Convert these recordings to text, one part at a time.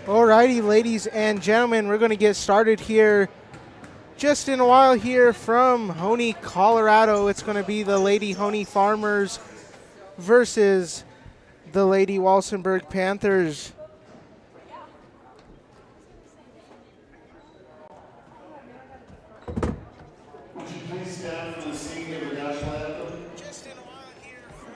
Alrighty, ladies and gentlemen, we're going to get started here just in a while here from Hoehne, Colorado. It's going to be the Lady Hoehne Farmers versus the Lady Walsenburg Panthers. Would you please stand for the singing of the national anthem? Just in a while here from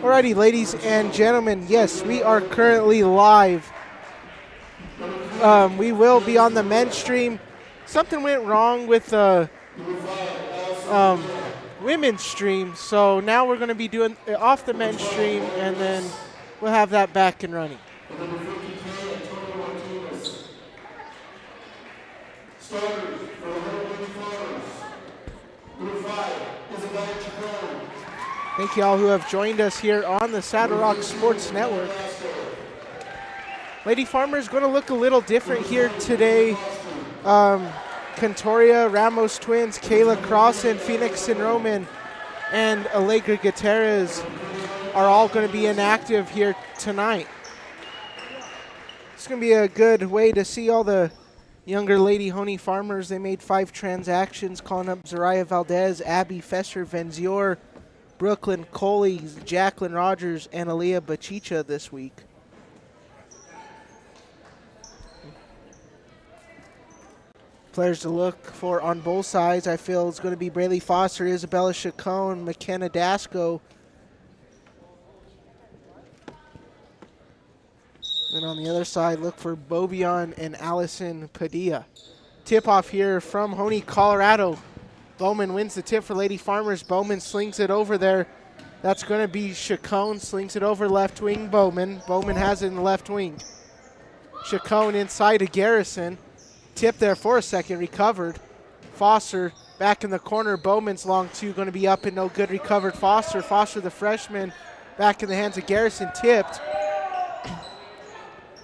Alrighty, ladies and gentlemen, yes, we are currently live. We will be on the men's stream. Something went wrong with the women's stream, so now we're going to be doing off the men's stream, and then we'll have that back and running. Thank you all who have joined us here on the Saddle Rock Sports Network. Lady Farmer is going to look a little different here today. Cantoria, Ramos twins, Kayla Crossan, Phoenix and Roman, and Allegra Gutierrez are all going to be inactive here tonight. It's going to be a good way to see all the younger Lady Hoehne Farmers. They made 5 transactions, calling up Zariah Valdez, Abby Fesser, Venzior, Brooklyn Coley, Jacqueline Rogers, and Aaliyah Bachicha this week. Players to look for on both sides, I feel, is going to be Braylee Foster, Isabella Chacon, McKenna Dasco. And on the other side, look for Bobion and Allison Padilla. Tip-off here from Hoehne, Colorado. Bowman wins the tip for Lady Farmers. Bowman slings it over there. That's going to be Chacon, slings it over left wing Bowman. Bowman has it in the left wing. Chacon inside to Garrison. Tip there for a second, recovered. Foster back in the corner. Bowman's long two, going to be up and no good. Recovered Foster. Foster, the freshman, back in the hands of Garrison, tipped.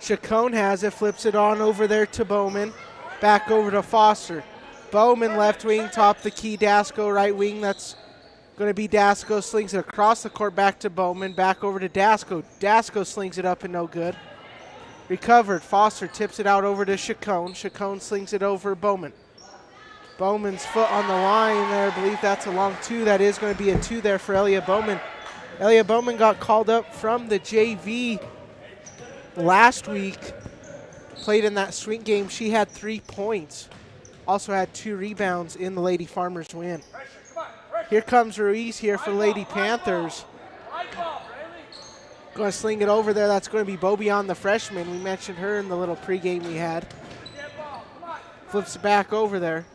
Chacon has it, flips it on over there to Bowman. Back over to Foster. Bowman left wing, top the key. Dasco right wing. That's going to be Dasco. Slings it across the court back to Bowman. Back over to Dasco. Dasco slings it up and no good. Recovered. Foster tips it out over to Chacon. Chacon slings it over Bowman. Bowman's foot on the line there. I believe that's a long two. That is going to be a two there for Elia Bowman. Elia Bowman got called up from the JV last week played in that swing game. She had 3 points. Also had 2 rebounds in the Lady Farmers win. Here comes Ruiz here for Lady Panthers. Going to sling it over there. That's going to be Bobion, the freshman. We mentioned her in the little pregame we had. Flips it back over there.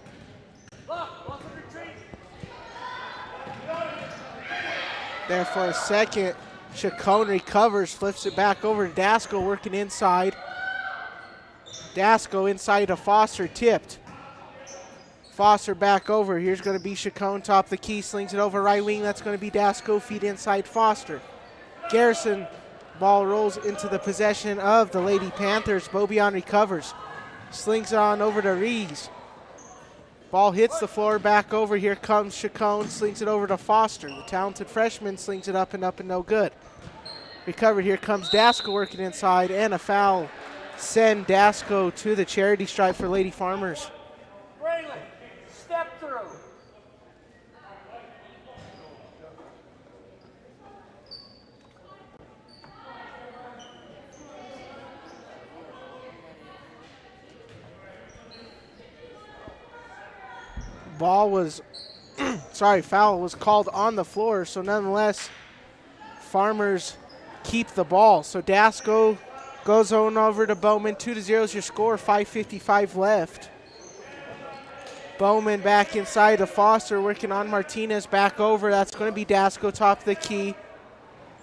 There for a second. Chacon recovers, flips it back over to Dasco, working inside. Dasco inside to Foster, tipped. Foster back over. Here's going to be Chacon, top of the key, slings it over right wing. That's going to be Dasco, feed inside Foster. Garrison, ball rolls into the possession of the Lady Panthers. Bobion recovers, slings it on over to Rees. Ball hits the floor, back over. Here comes Chacon, slings it over to Foster. The talented freshman slings it up and no good. Recovered, here comes Dasco working inside, and a foul. Send Dasco to the charity stripe for Lady Farmers. Braylon, step through. Ball was, foul was called on the floor, so nonetheless, Farmers keep the ball. So Dasco goes on over to Bowman. 2-0 is your score, 5:55 left. Bowman back inside to Foster, working on Martinez, back over. That's going to be Dasco, top of the key.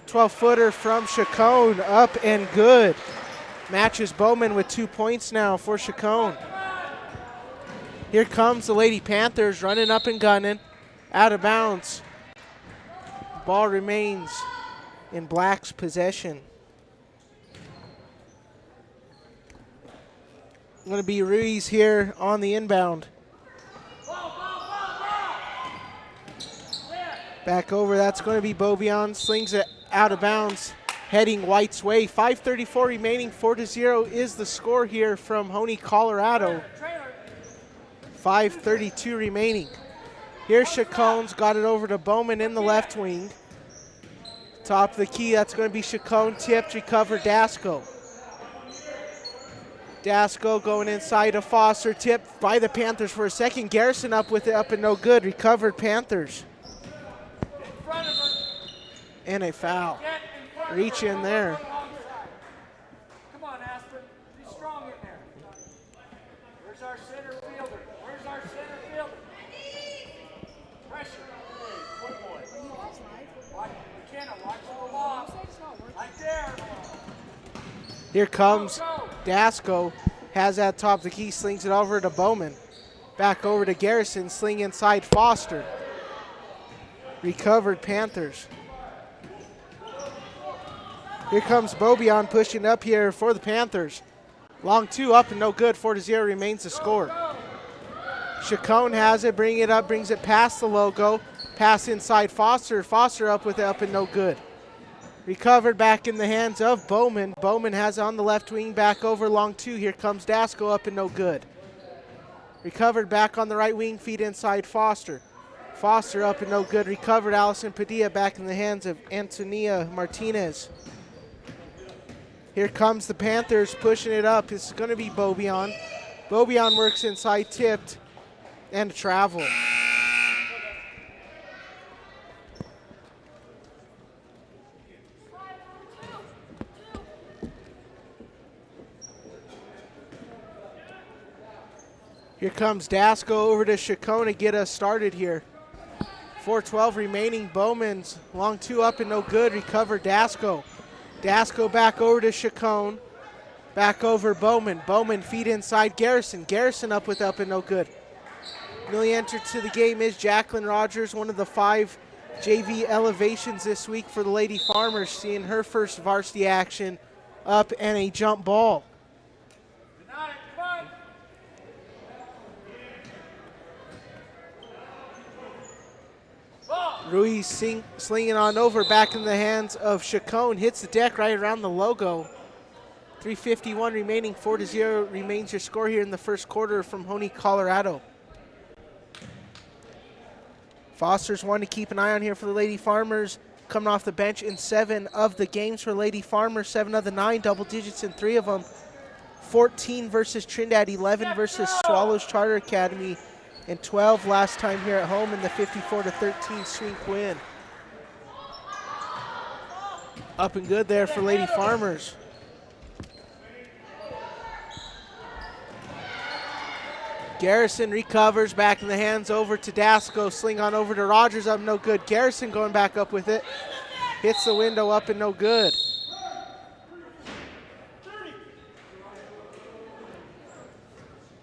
12-footer from Chacon, up and good. Matches Bowman with 2 points now for Chacon. Here comes the Lady Panthers running up and gunning. Out of bounds. Ball remains in Black's possession. Going to be Ruiz here on the inbound. Back over, that's going to be Bobion. Slings it out of bounds, heading White's way. 5:34 remaining, 4-0 is the score here from Hoehne, Colorado. 5:32 remaining. Here's Chacon's got it over to Bowman in the left wing. Top of the key, that's going to be Chacon, tipped, recovered, Dasco. Dasco going inside to Foster, tipped by the Panthers for a second. Garrison up with it, up and no good, recovered Panthers. And a foul. Reach in there. Come on, Aspen. Be strong in there. Where's our center fielder? Where's our center fielder? Pressure. Good boy. Watch McKenna. Watch the ball. Right there. Here comes Dasco. Has that top of the key, slings it over to Bowman. Back over to Garrison, sling inside Foster. Recovered Panthers. Here comes Bobion pushing up here for the Panthers. Long two, up and no good. 4-0 remains the score. Chacon has it, bring it up, brings it past the logo. Pass inside Foster. Foster up with it, up and no good. Recovered back in the hands of Bowman. Bowman has it on the left wing, back over long two. Here comes Dasco, up and no good. Recovered back on the right wing, feed inside Foster. Foster up and no good. Recovered Allison Padilla back in the hands of Antonia Martinez. Here comes the Panthers pushing it up. This is going to be Bobion. Bobion works inside, tipped, and a travel. Here comes Dasco over to Chacon to get us started here. 4:12 remaining. Bowman's long two up and no good. Recovered Dasco. Dasco back over to Chacon. Back over Bowman. Bowman feed inside Garrison. Garrison up with up and no good. Newly entered to the game is Jacqueline Rogers, one of the 5 JV elevations this week for the Lady Farmers, seeing her first varsity action, up and a jump ball. Ruiz slinging on over, back in the hands of Chacon. Hits the deck right around the logo. 3:51 remaining, 4-0 remains your score here in the first quarter from Hoehne, Colorado. Foster's one to keep an eye on here for the Lady Farmers. Coming off the bench in 7 of the games for Lady Farmers, 7 of the 9, double digits in 3 of them. 14 versus Trinidad, 11 versus Swallows Charter Academy, and 12 last time here at home in the 54-13 swink win. Up and good there for Lady Farmers. Garrison recovers, back in the hands over to Dasco. Sling on over to Rogers, up no good. Garrison going back up with it. Hits the window, up and no good.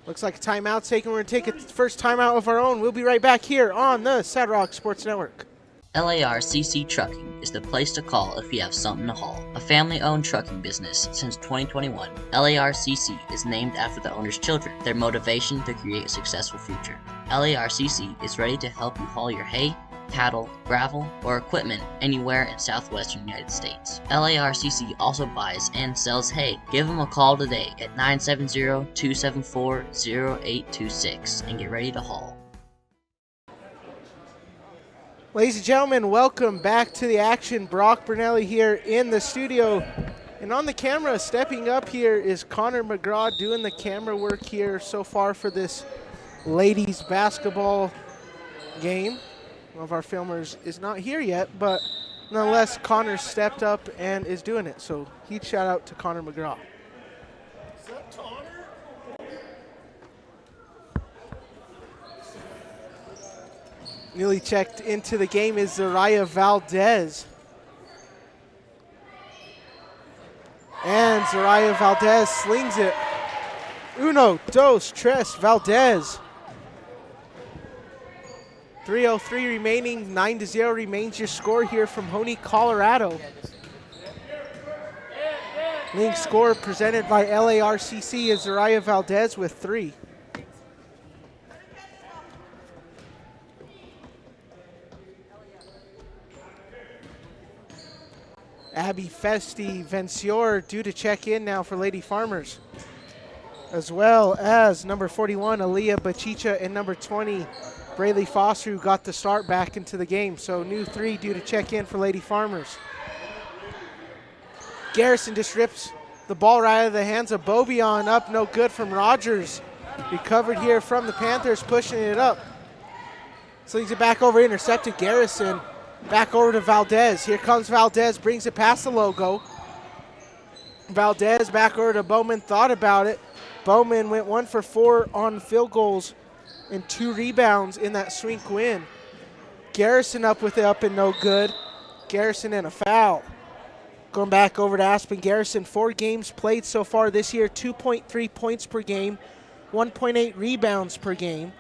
Looks like a timeout taken. We're going to take a first timeout of our own. We'll be right back here on the Sad Rock Sports Network. LARCC Trucking is the place to call if you have something to haul. A family-owned trucking business since 2021, LARCC is named after the owner's children, their motivation to create a successful future. LARCC is ready to help you haul your hay, cattle, gravel, or equipment anywhere in southwestern United States. LARCC also buys and sells hay. Give them a call today at 970-274-0826 and get ready to haul. Ladies and gentlemen, welcome back to the action. Brock Bernelli here in the studio. And on the camera, stepping up here is Connor McGraw doing the camera work here so far for this ladies basketball game. One of our filmers is not here yet, but nonetheless, Connor stepped up and is doing it. So huge shout out to Connor McGraw. Is that Connor? Newly checked into the game is Zariah Valdez. And Zariah Valdez slings it. Uno, dos, tres, Valdez. 3:03 remaining, 9-0 remains your score here from Hoehne, Colorado. Leading score presented by LARCC is Zariah Valdez with 3. Abby Festi Vencior due to check in now for Lady Farmers, as well as number 41, Aaliyah Bachicha, and number 20, Braylee Foster, who got the start back into the game. So new 3 due to check in for Lady Farmers. Garrison just rips the ball right out of the hands of Bobion, up no good from Rogers. Recovered here from the Panthers, pushing it up. Slings it back over, intercepted Garrison. Back over to Valdez. Here comes Valdez, brings it past the logo. Valdez back over to Bowman, thought about it. Bowman went 1 for 4 on field goals and 2 rebounds in that swink win. Garrison up with it, up and no good. Garrison and a foul. Going back over to Aspen Garrison, 4 games played so far this year, 2.3 points per game, 1.8 rebounds per game.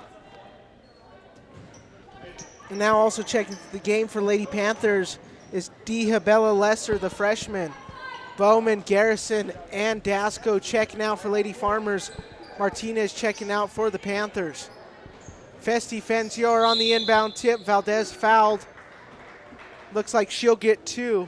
And now also checking the game for Lady Panthers is Dihabella Lesser, the freshman. Bowman, Garrison, and Dasco checking out for Lady Farmers. Martinez checking out for the Panthers. Festi Fencior on the inbound tip. Valdez fouled. Looks like she'll get 2.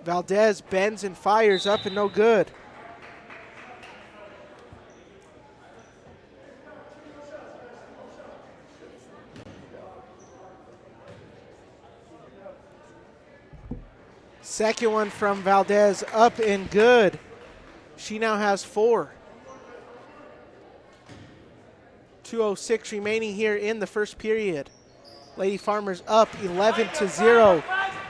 Valdez bends and fires, up and no good. Second one from Valdez, up and good. She now has 4. 2:06 remaining here in the first period. Lady Farmers up 11-0.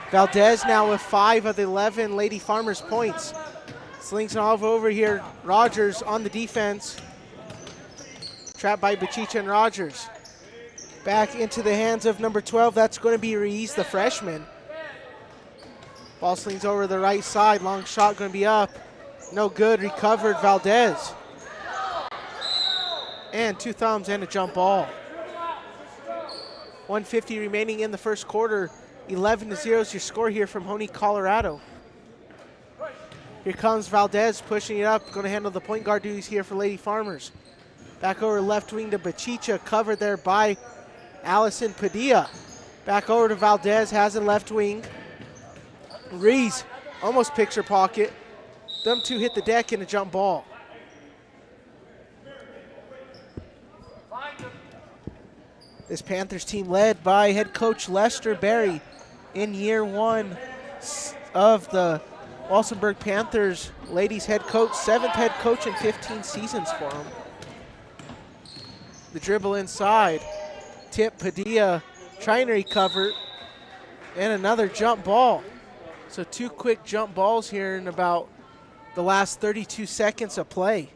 Valdez now with 5 of the 11 Lady Farmers points. Slings it all over here. Rogers on the defense. Trapped by Bachicha and Rogers. Back into the hands of number 12. That's going to be Ruiz, the freshman. Ball slings over the right side. Long shot going to be up. No good. Recovered Valdez. And 2 thumbs and a jump ball. 1:50 remaining in the first quarter. 11-0 is your score here from Hoehne, Colorado. Here comes Valdez pushing it up. Going to handle the point guard duties here for Lady Farmers. Back over left wing to Bachicha. Covered there by Allison Padilla. Back over to Valdez. Has it left wing. Rees almost picture pocket. Them 2 hit the deck in a jump ball. This Panthers team led by head coach Lester Berry in year one of the Walsenburg Panthers ladies head coach, 7th head coach in 15 seasons for him. The dribble inside, tip Padilla trying to recover, and another jump ball. So 2 quick jump balls here in about the last 32 seconds of play.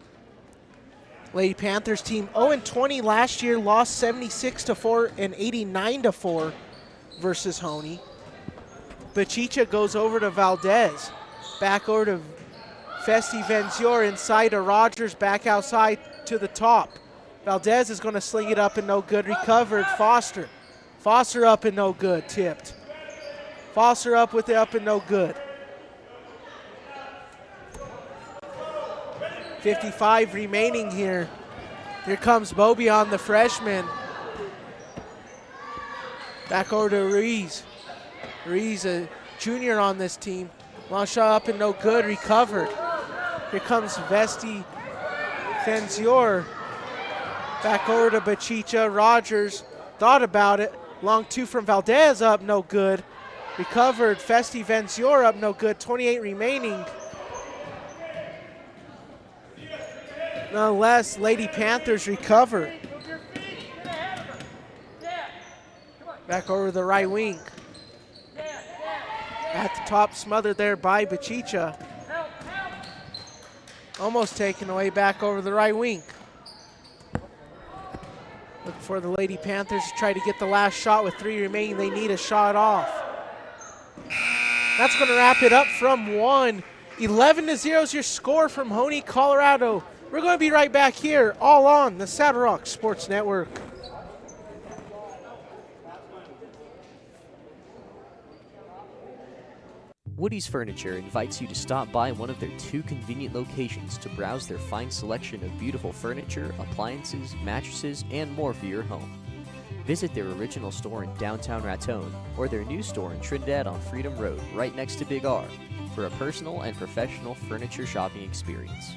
Lady Panthers team 0-20 last year, lost 76-4 and 89-4 versus Hoehne. Bachicha goes over to Valdez, back over to Festi Venzior, inside to Rogers, back outside to the top. Valdez is going to sling it up and no good, recovered, Foster. Foster up and no good, tipped. Foster up with the up and no good. 55 remaining here. Here comes Bobion, the freshman. Back over to Ruiz. Ruiz, a junior on this team. Long shot up and no good, recovered. Here comes Vesti Fenzior. Back over to Bachicha. Rogers thought about it. Long 2 from Valdez, up no good. Recovered, Festi Venzior up no good, 28 remaining. Nonetheless, Lady Panthers recover. Back over the right wing. At the top, smothered there by Bachicha. Almost taken away, back over the right wing. Look for the Lady Panthers to try to get the last shot with 3 remaining. They need a shot off. That's going to wrap it up from 1. 11-0 is your score from Hoehne, Colorado. We're going to be right back here, all on the Saddle Rock Sports Network. Woody's Furniture invites you to stop by one of their 2 convenient locations to browse their fine selection of beautiful furniture, appliances, mattresses, and more for your home. Visit their original store in downtown Raton or their new store in Trinidad on Freedom Road, right next to Big R, for a personal and professional furniture shopping experience.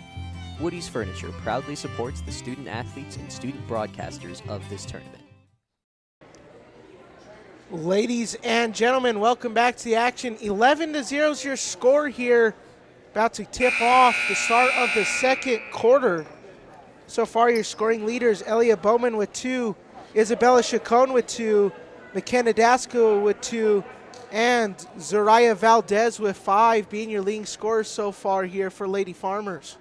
Woody's Furniture proudly supports the student athletes and student broadcasters of this tournament. Ladies and gentlemen, welcome back to the action. 11-0 is your score here. About to tip off the start of the second quarter. So far, your scoring leaders, Elia Bowman with 2, Isabella Chacon with 2, McKenna Dasco with 2, and Zoraya Valdez with 5, being your leading scorers so far here for Lady Farmers.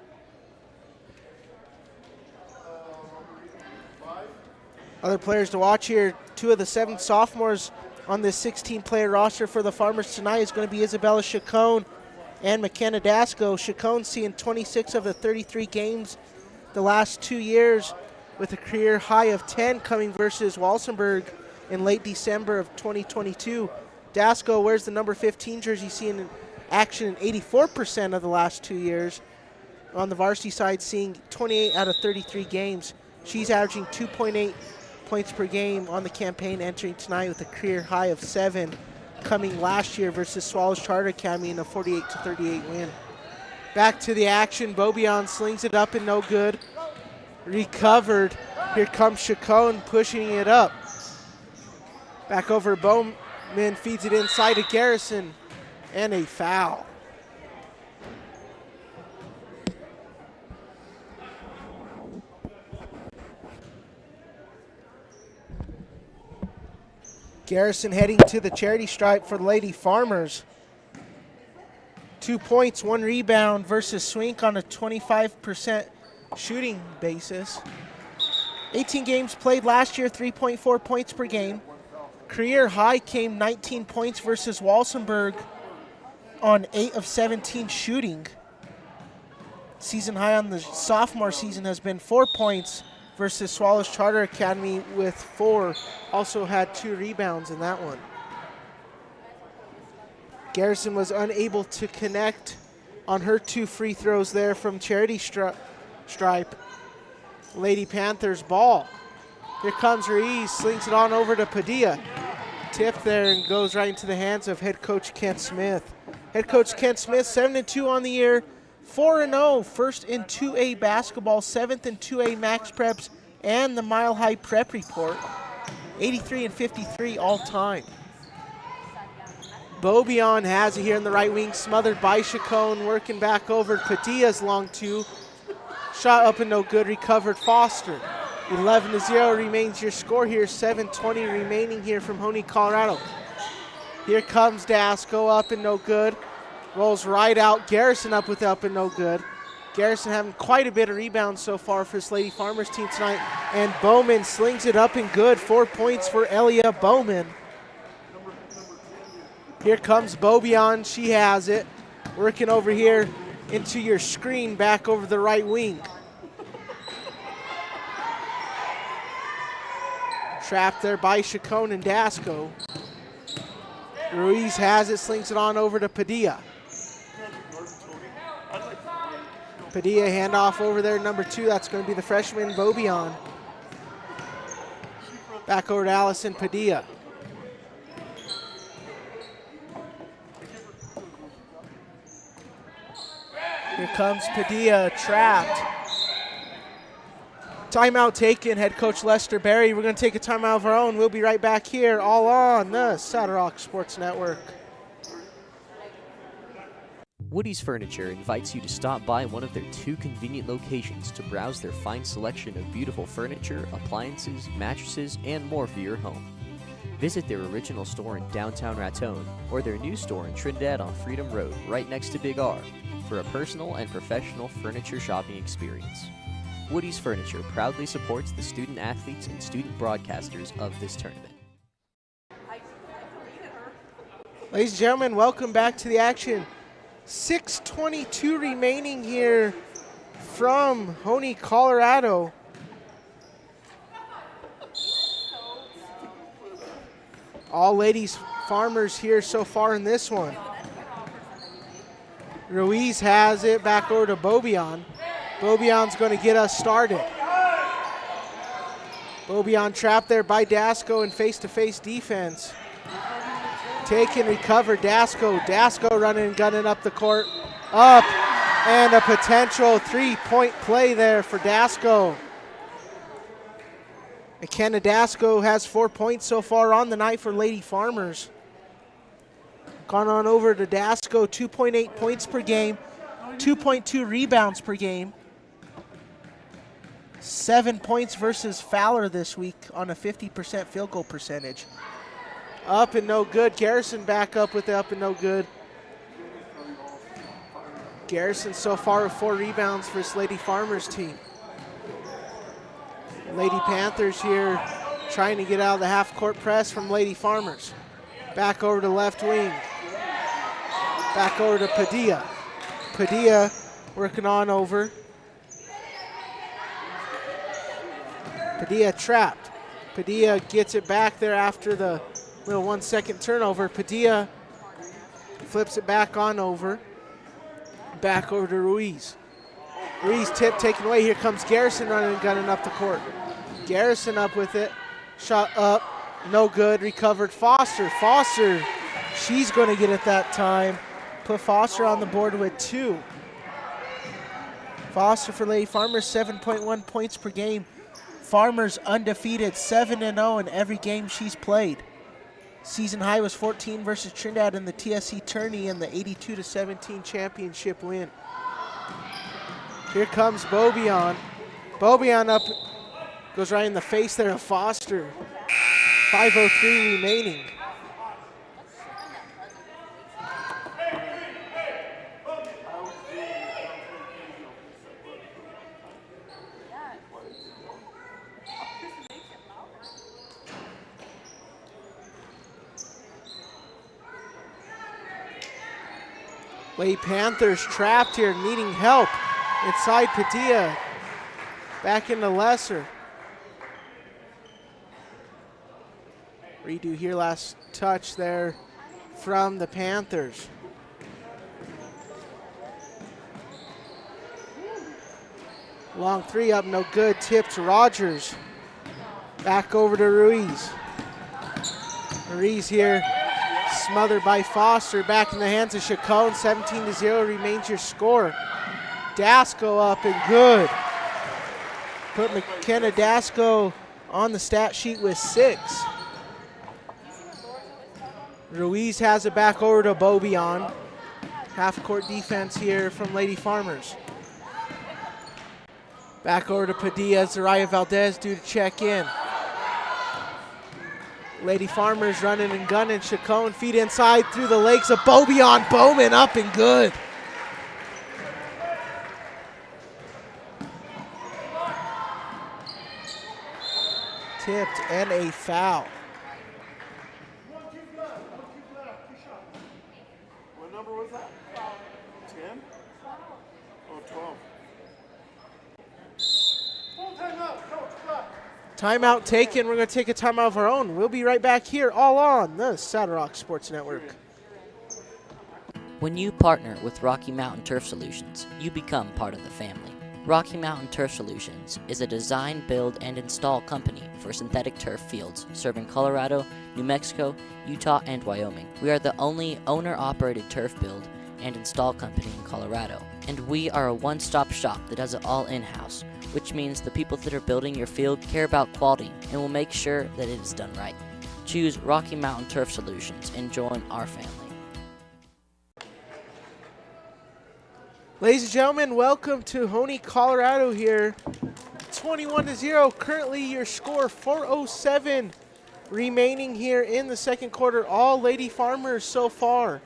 Other players to watch here, 2 of the 7 sophomores on this 16-player roster for the Farmers tonight is going to be Isabella Chacon and McKenna Dasco. Chacon seeing 26 of the 33 games the last 2 years, with a career high of 10 coming versus Walsenburg in late December of 2022. Dasco wears the number 15 jersey, seeing in action in 84% of the last 2 years. On the varsity side, seeing 28 out of 33 games. She's averaging 2.8 points per game on the campaign, entering tonight with a career high of 7, coming last year versus Swallows Charter Academy in a 48-38 win. Back to the action, Bobion slings it up and no good. Recovered, here comes Chacon pushing it up. Back over Bowman, feeds it inside to Garrison, and a foul. Garrison heading to the charity stripe for the Lady Farmers. 2 points, 1 rebound versus Swink on a 25% shooting basis. 18 games played last year, 3.4 points per game. Career high came 19 points versus Walsenburg on 8 of 17 shooting. Season high on the sophomore season has been 4 points versus Swallows Charter Academy with 4. Also had 2 rebounds in that one. Garrison was unable to connect on her 2 free throws there from charity stripe. Lady Panthers ball. Here comes Ruiz, slings it on over to Padilla. Tipped there and goes right into the hands of head coach Kent Smith. Head coach Kent Smith, 7-2 on the year, 4-0, first in 2A basketball, 7th in 2A max preps, and the Mile High Prep Report. 83 and 53 all time. Bobion has it here in the right wing, smothered by Chacon, working back over. Padilla's long two. Shot up and no good, recovered Foster. 11-0 remains your score here, 7:20 remaining here from Hoehne, Colorado. Here comes Dasco, up and no good. Rolls right out, Garrison up with up and no good. Garrison having quite a bit of rebounds so far for this Lady Farmers team tonight. And Bowman slings it up and good, 4 points for Elia Bowman. Here comes Bobion, she has it. Working over here into your screen, back over the right wing. Trapped there by Chacon and Dasco. Ruiz has it, slings it on over to Padilla. Padilla handoff over there, number 2. That's going to be the freshman, Bobion. Back over to Allison Padilla. Here comes Padilla, trapped. Timeout taken, head coach Lester Berry. We're going to take a timeout of our own. We'll be right back here, all on the Saddle Rock Sports Network. Woody's Furniture invites you to stop by one of their 2 convenient locations to browse their fine selection of beautiful furniture, appliances, mattresses, and more for your home. Visit their original store in downtown Raton or their new store in Trinidad on Freedom Road, right next to Big R, for a personal and professional furniture shopping experience. Woody's Furniture proudly supports the student athletes and student broadcasters of this tournament. Ladies and gentlemen, welcome back to the action. 6:22 remaining here from Hoehne, Colorado. All ladies farmers here so far in this one. Ruiz has it, back over to Bobion. Bobion's going to get us started. Bobion trapped there by Dasco in face-to-face defense. Take and recover Dasco. Dasco running and gunning up the court. Up, and a potential 3-point play there for Dasco. McKenna Dasco has 4 points so far on the night for Lady Farmers. Gone on over to Dasco, 2.8 points per game, 2.2 rebounds per game. 7 points versus Fowler this week on a 50% field goal percentage. Up and no good. Garrison back up with the up and no good. Garrison so far with 4 rebounds for his Lady Farmers team. Lady Panthers here trying to get out of the half-court press from Lady Farmers. Back over to left wing. Back over to Padilla. Padilla working on over. Padilla trapped. Padilla gets it back there after the little 1-second turnover. Padilla flips it back on over. Back over to Ruiz. Ruiz tip taken away. Here comes Garrison running and gunning up the court. Garrison up with it. Shot up. No good. Recovered Foster. Foster, she's going to get it that time. Put Foster on the board with 2. Foster for Lady Farmers, 7.1 points per game. Farmers undefeated, 7-0 in every game she's played. Season high was 14 versus Trinidad in the TSC tourney and the 82-17 championship win. Here comes Bobion. Bobion up, goes right in the face there of Foster. 5:03 remaining. Lady Panthers trapped here, needing help. Inside Padilla. Back into Lesser. Redo here, last touch there from the Panthers. Long 3 up, no good. Tip to Rogers. Back over to Ruiz. Ruiz here, smothered by Foster. Back in the hands of Chacon. 17-0 remains your score. Dasco up and good. Put McKenna Dasco on the stat sheet with 6. Ruiz has it back over to Bobion. Half-court defense here from Lady Farmers. Back over to Padilla. Zaraya Valdez due to check in. Lady Farmers running and gunning. Chacon feet inside through the legs of Bobion. Bowman up and good. Tipped and a foul. What number was that? 10? Oh, 12. Timeout taken. We're going to take a timeout of our own. We'll be right back here, all on the Saddle Rock Sports Network. When you partner with Rocky Mountain Turf Solutions, you become part of the family. Rocky Mountain Turf Solutions is a design, build, and install company for synthetic turf fields serving Colorado, New Mexico, Utah, and Wyoming. We are the only owner-operated turf build and install company in Colorado, and we are a one-stop shop that does it all in-house, which means the people that are building your field care about quality and will make sure that it is done right. Choose Rocky Mountain Turf Solutions and join our family. Ladies and gentlemen, welcome to Hoehne, Colorado here. 21-0, currently your score, 4:07 remaining here in the second quarter. All Lady Farmers so far.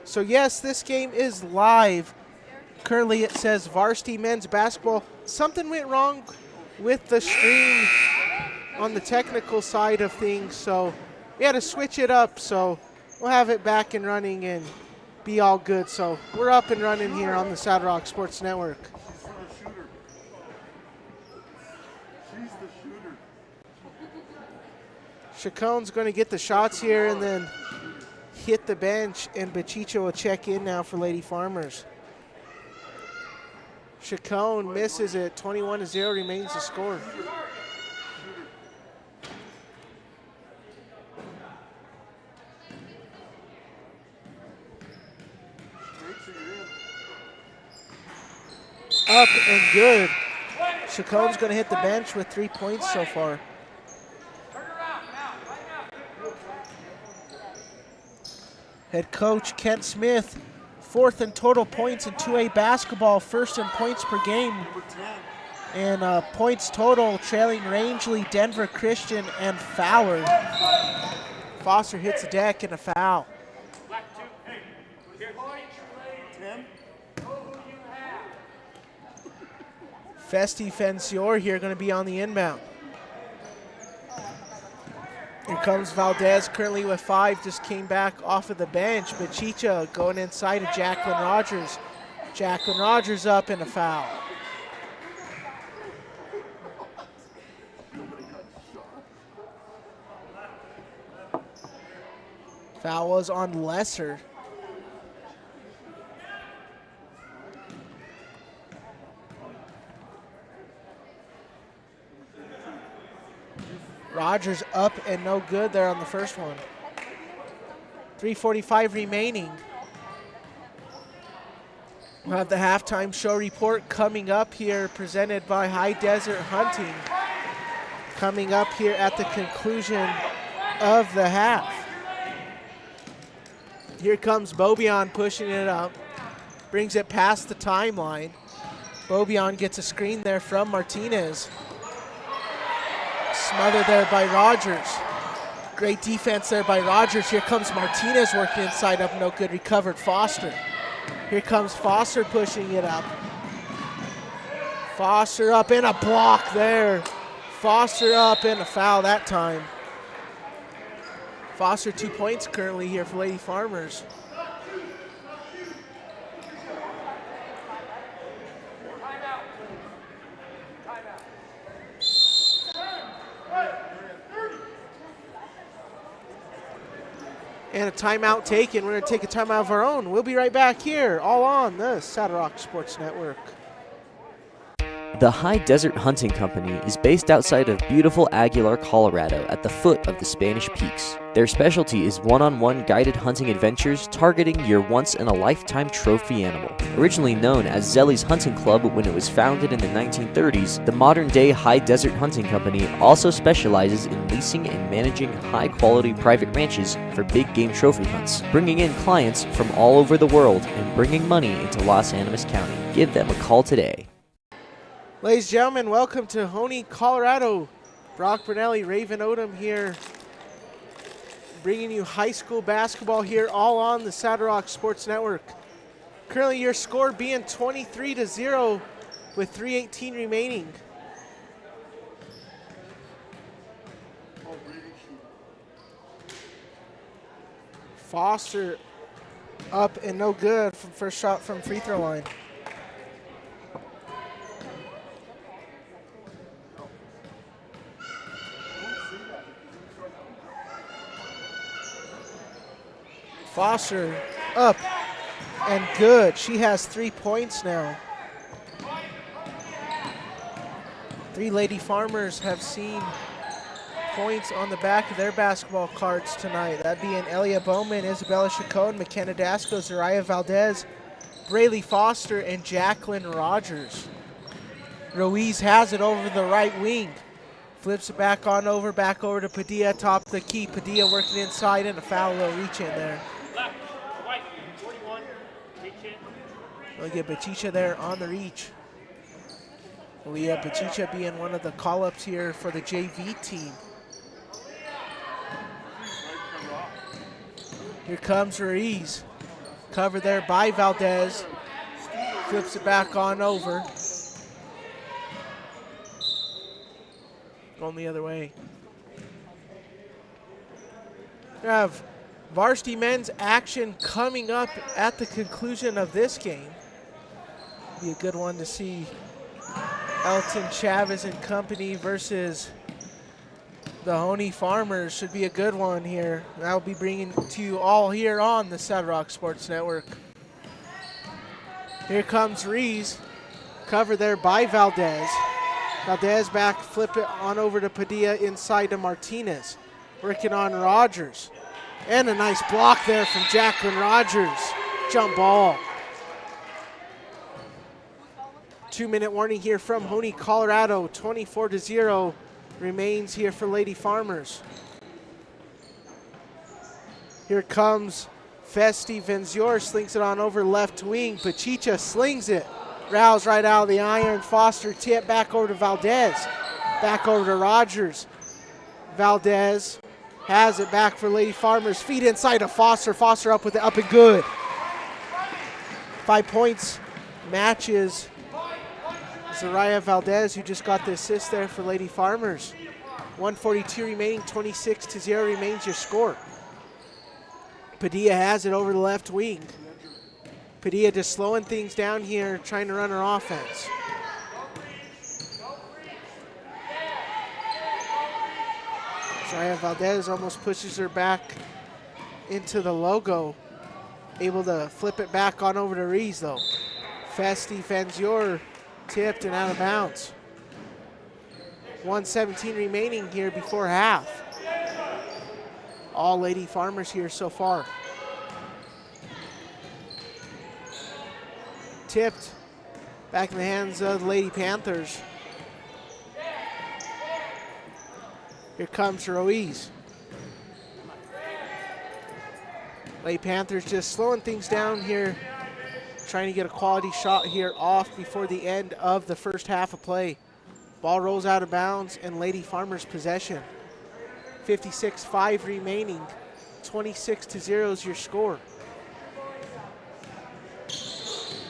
So yes, this game is live. Currently it says Varsity men's basketball. Something went wrong with the stream on the technical side of things, so we had to switch it up. So we'll have it back and running and be all good. So we're up and running here on the Saddle Rock Sports Network. She's the shooter. Chacon's going to get the shots here and then hit the bench, and Bachicha will check in now for Lady Farmers. Chacon misses it. 21-0 remains the score. Up and good. Chacon's going to hit the bench with 3 points so far. Head coach Kent Smith, 4th in total points in 2A basketball, 1st in points per game. And points total trailing Rangeley, Denver Christian, and Fowler. Foster hits the deck and a foul. Festi Fencior here going to be on the inbound. Here comes Valdez, currently with 5, just came back off of the bench. Bachicha going inside of Jacqueline Rogers. Jacqueline Rogers up and a foul. Foul was on Lesser. Rogers up and no good there on the first one. 3:45 remaining. We'll have the halftime show report coming up here, presented by High Desert Hunting, coming up here at the conclusion of the half. Here comes Bobion pushing it up, brings it past the timeline. Bobion gets a screen there from Martinez. Smothered there by Rogers. Great defense there by Rogers. Here comes Martinez working inside up, no good, recovered Foster. Here comes Foster pushing it up. Foster up and a block there. Foster up and a foul that time. Foster 2 points currently here for Lady Farmers. And a timeout taken. We're going to take a timeout of our own. We'll be right back here, all on the Saddle Rock Sports Network. The High Desert Hunting Company is based outside of beautiful Aguilar, Colorado, at the foot of the Spanish Peaks. Their specialty is one-on-one guided hunting adventures targeting your once-in-a-lifetime trophy animal. Originally known as Zelly's Hunting Club when it was founded in the 1930s, the modern-day High Desert Hunting Company also specializes in leasing and managing high-quality private ranches for big game trophy hunts, bringing in clients from all over the world and bringing money into Los Animas County. Give them a call today. Ladies and gentlemen, welcome to Hoehne, Colorado. Brock Brunelli, Raven Odom here, bringing you high school basketball here, all on the Saddle Rock Sports Network. Currently your score being 23-0 with 3:18 remaining. Foster up and no good from first shot from free throw line. Foster up and good. She has 3 points now. 3 Lady Farmers have seen points on the back of their basketball cards tonight. That'd be Elia Bowman, Isabella Chacon, McKenna Dasco, Zariah Valdez, Braylee Foster, and Jacqueline Rogers. Ruiz has it over the right wing. Flips it back over to Padilla, top of the key. Padilla working inside and a foul, low reach in there. We'll get Bachicha there on the reach. We have Bachicha being one of the call-ups here for the JV team. Here comes Ruiz. Covered there by Valdez. Flips it back on over. Going the other way. We have varsity men's action coming up at the conclusion of this game. Be a good one to see. Elton Chavez and company versus the Hoehne Farmers should be a good one here. That will be bringing to you all here on the Saddle Rock Sports Network. Here comes Rees, covered there by Valdez. Valdez back, flip it on over to Padilla, inside to Martinez. Working on Rogers. And a nice block there from Jacqueline Rogers. Jump ball. 2-minute warning here from Hoehne, Colorado. 24-0 remains here for Lady Farmers. Here comes Festi Venzior, slings it on over left wing. Pachicha slings it. Rouse right out of the iron. Foster tip back over to Valdez. Back over to Rogers. Valdez has it back for Lady Farmers. Feed inside to Foster. Foster up with it, up and good. 5 points matches Zariah Valdez, who just got the assist there for Lady Farmers. 1:42 remaining, 26-0 remains your score. Padilla has it over the left wing. Padilla just slowing things down here, trying to run her offense. Zariah Valdez almost pushes her back into the logo. Able to flip it back on over to Rees though. Festi Venzior tipped and out of bounds. 1:17 remaining here before half. All Lady Farmers here so far. Tipped back in the hands of the Lady Panthers. Here comes Ruiz. Lady Panthers just slowing things down here, trying to get a quality shot here off before the end of the first half of play. Ball rolls out of bounds and Lady Farmers possession. 56-5 remaining. 26-0 is your score.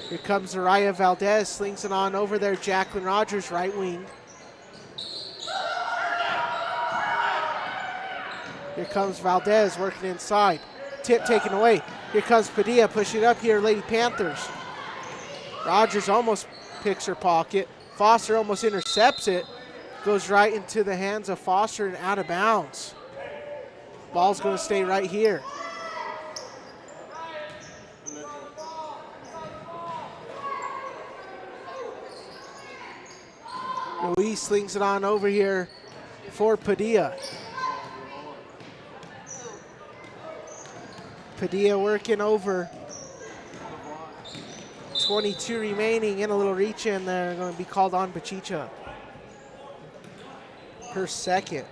Here comes Zariah Valdez, slings it on over there. Jacqueline Rogers, right wing. Here comes Valdez working inside. Tip taken away. Here comes Padilla pushing up here, Lady Panthers. Rogers almost picks her pocket. Foster almost intercepts it. Goes right into the hands of Foster and out of bounds. Ball's going to stay right here. Ruiz slings it on over here for Padilla. Padilla working over. 22 remaining, and a little reach in there. Going to be called on Bachicha per second.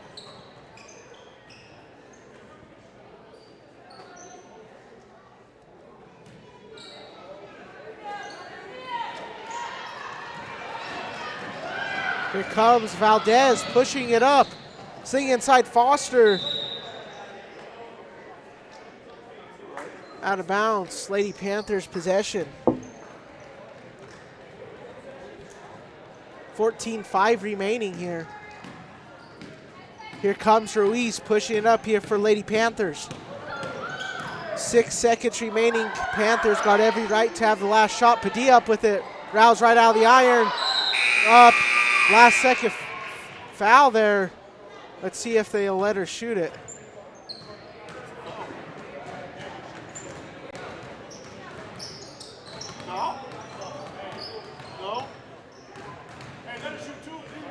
Here comes Valdez pushing it up. Sling inside Foster. Out of bounds. Lady Panthers possession. 14-5 remaining here. Here comes Ruiz pushing it up here for Lady Panthers. 6 seconds remaining. Panthers got every right to have the last shot. Padilla up with it. Rouse right out of the iron. Up. Last second foul there. Let's see if they'll let her shoot it. No. No. Hey, let her shoot too, please.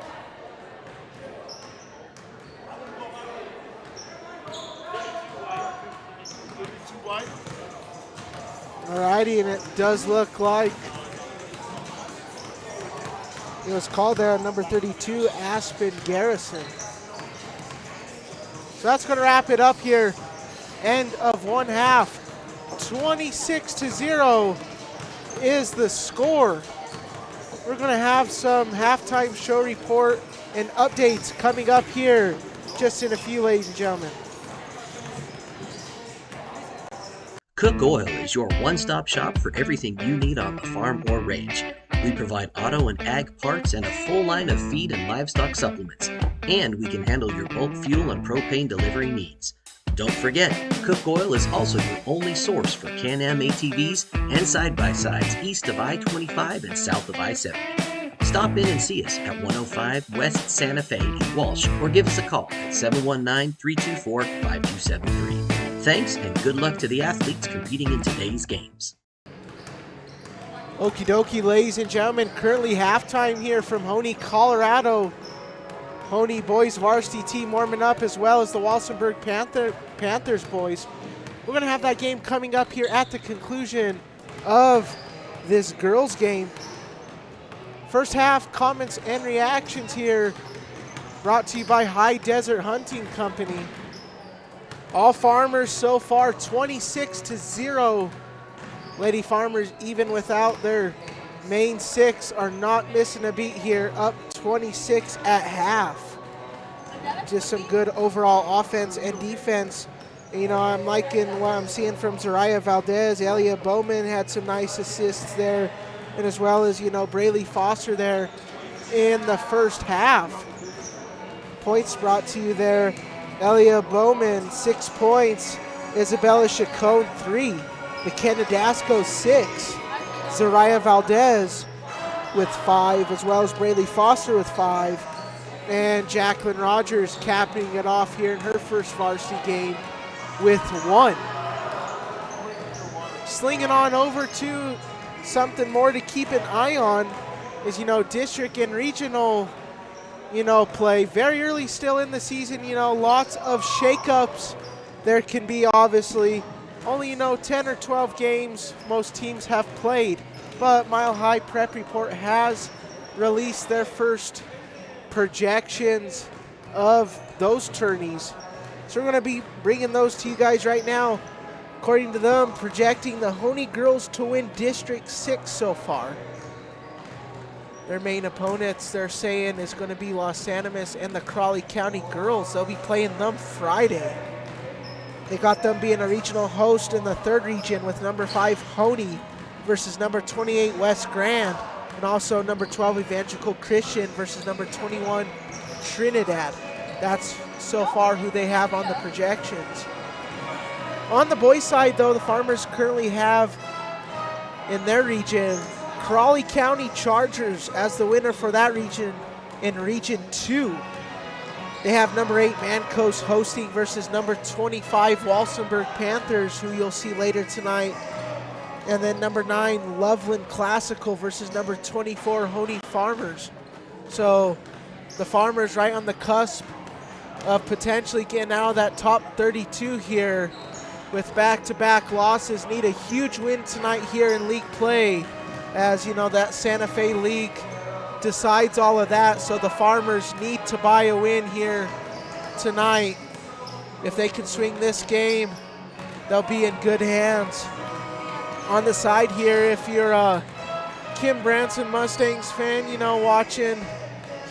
Too wide. Alrighty, and it does look like it was called there on number 32, Aspen Garrison. So that's going to wrap it up here. End of one half. 26-0 is the score. We're going to have some halftime show report and updates coming up here just in a few, ladies and gentlemen. Cook Oil is your one-stop shop for everything you need on the farm or range. We provide auto and ag parts and a full line of feed and livestock supplements. And we can handle your bulk fuel and propane delivery needs. Don't forget, Cook Oil is also your only source for Can-Am ATVs and side-by-sides east of I-25 and south of I-70. Stop in and see us at 105 West Santa Fe in Walsh or give us a call at 719-324-5273. Thanks and good luck to the athletes competing in today's games. Okie dokie, ladies and gentlemen, currently halftime here from Hoehne, Colorado. Hoehne boys varsity team warming up as well as the Walsenburg Panthers boys. We're going to have that game coming up here at the conclusion of this girls game. First half comments and reactions here brought to you by High Desert Hunting Company. All Farmers so far 26-0. Lady Farmers, even without their main six, are not missing a beat here, up 26 at half. Just some good overall offense and defense. You know, I'm liking what I'm seeing from Zariah Valdez. Elia Bowman had some nice assists there, and as well as, you know, Braylee Foster there in the first half. Points brought to you there. Elia Bowman, 6 points. Isabella Chacon, 3. McKenna Dasco, 6. Zariah Valdez with 5, as well as Braylee Foster with 5. And Jacqueline Rogers capping it off here in her first varsity game with 1. Slinging on over to something more to keep an eye on is, you know, district and regional, you know, play. Very early still in the season, you know, lots of shakeups. There can be, obviously, only, you know, 10 or 12 games most teams have played. But Mile High Prep Report has released their first projections of those tourneys. So we're going to be bringing those to you guys right now. According to them, projecting the Hoehne girls to win District 6 so far. Their main opponents, they're saying, is going to be Los Animas and the Crawley County girls. They'll be playing them Friday. They got them being a regional host in the 3rd region with number 5 Hoehne versus number 28 West Grand, and also number 12 Evangelical Christian versus number 21 Trinidad. That's so far who they have on the projections. On the boys' side, though, the Farmers currently have in their region Crawley County Chargers as the winner for that region in Region 2. They have number 8 Mancos hosting versus number 25 Walsenburg Panthers, who you'll see later tonight. And then number 9 Loveland Classical versus number 24 Hoehne Farmers. So The Farmers right on the cusp of potentially getting out of that top 32 here with back-to-back losses. Need a huge win tonight here in league play, as you know that Santa Fe League decides all of that. So the Farmers need to buy a win here tonight. If they can swing this game, they'll be in good hands. On the side here, if you're a Kim Branson Mustangs fan, you know, watching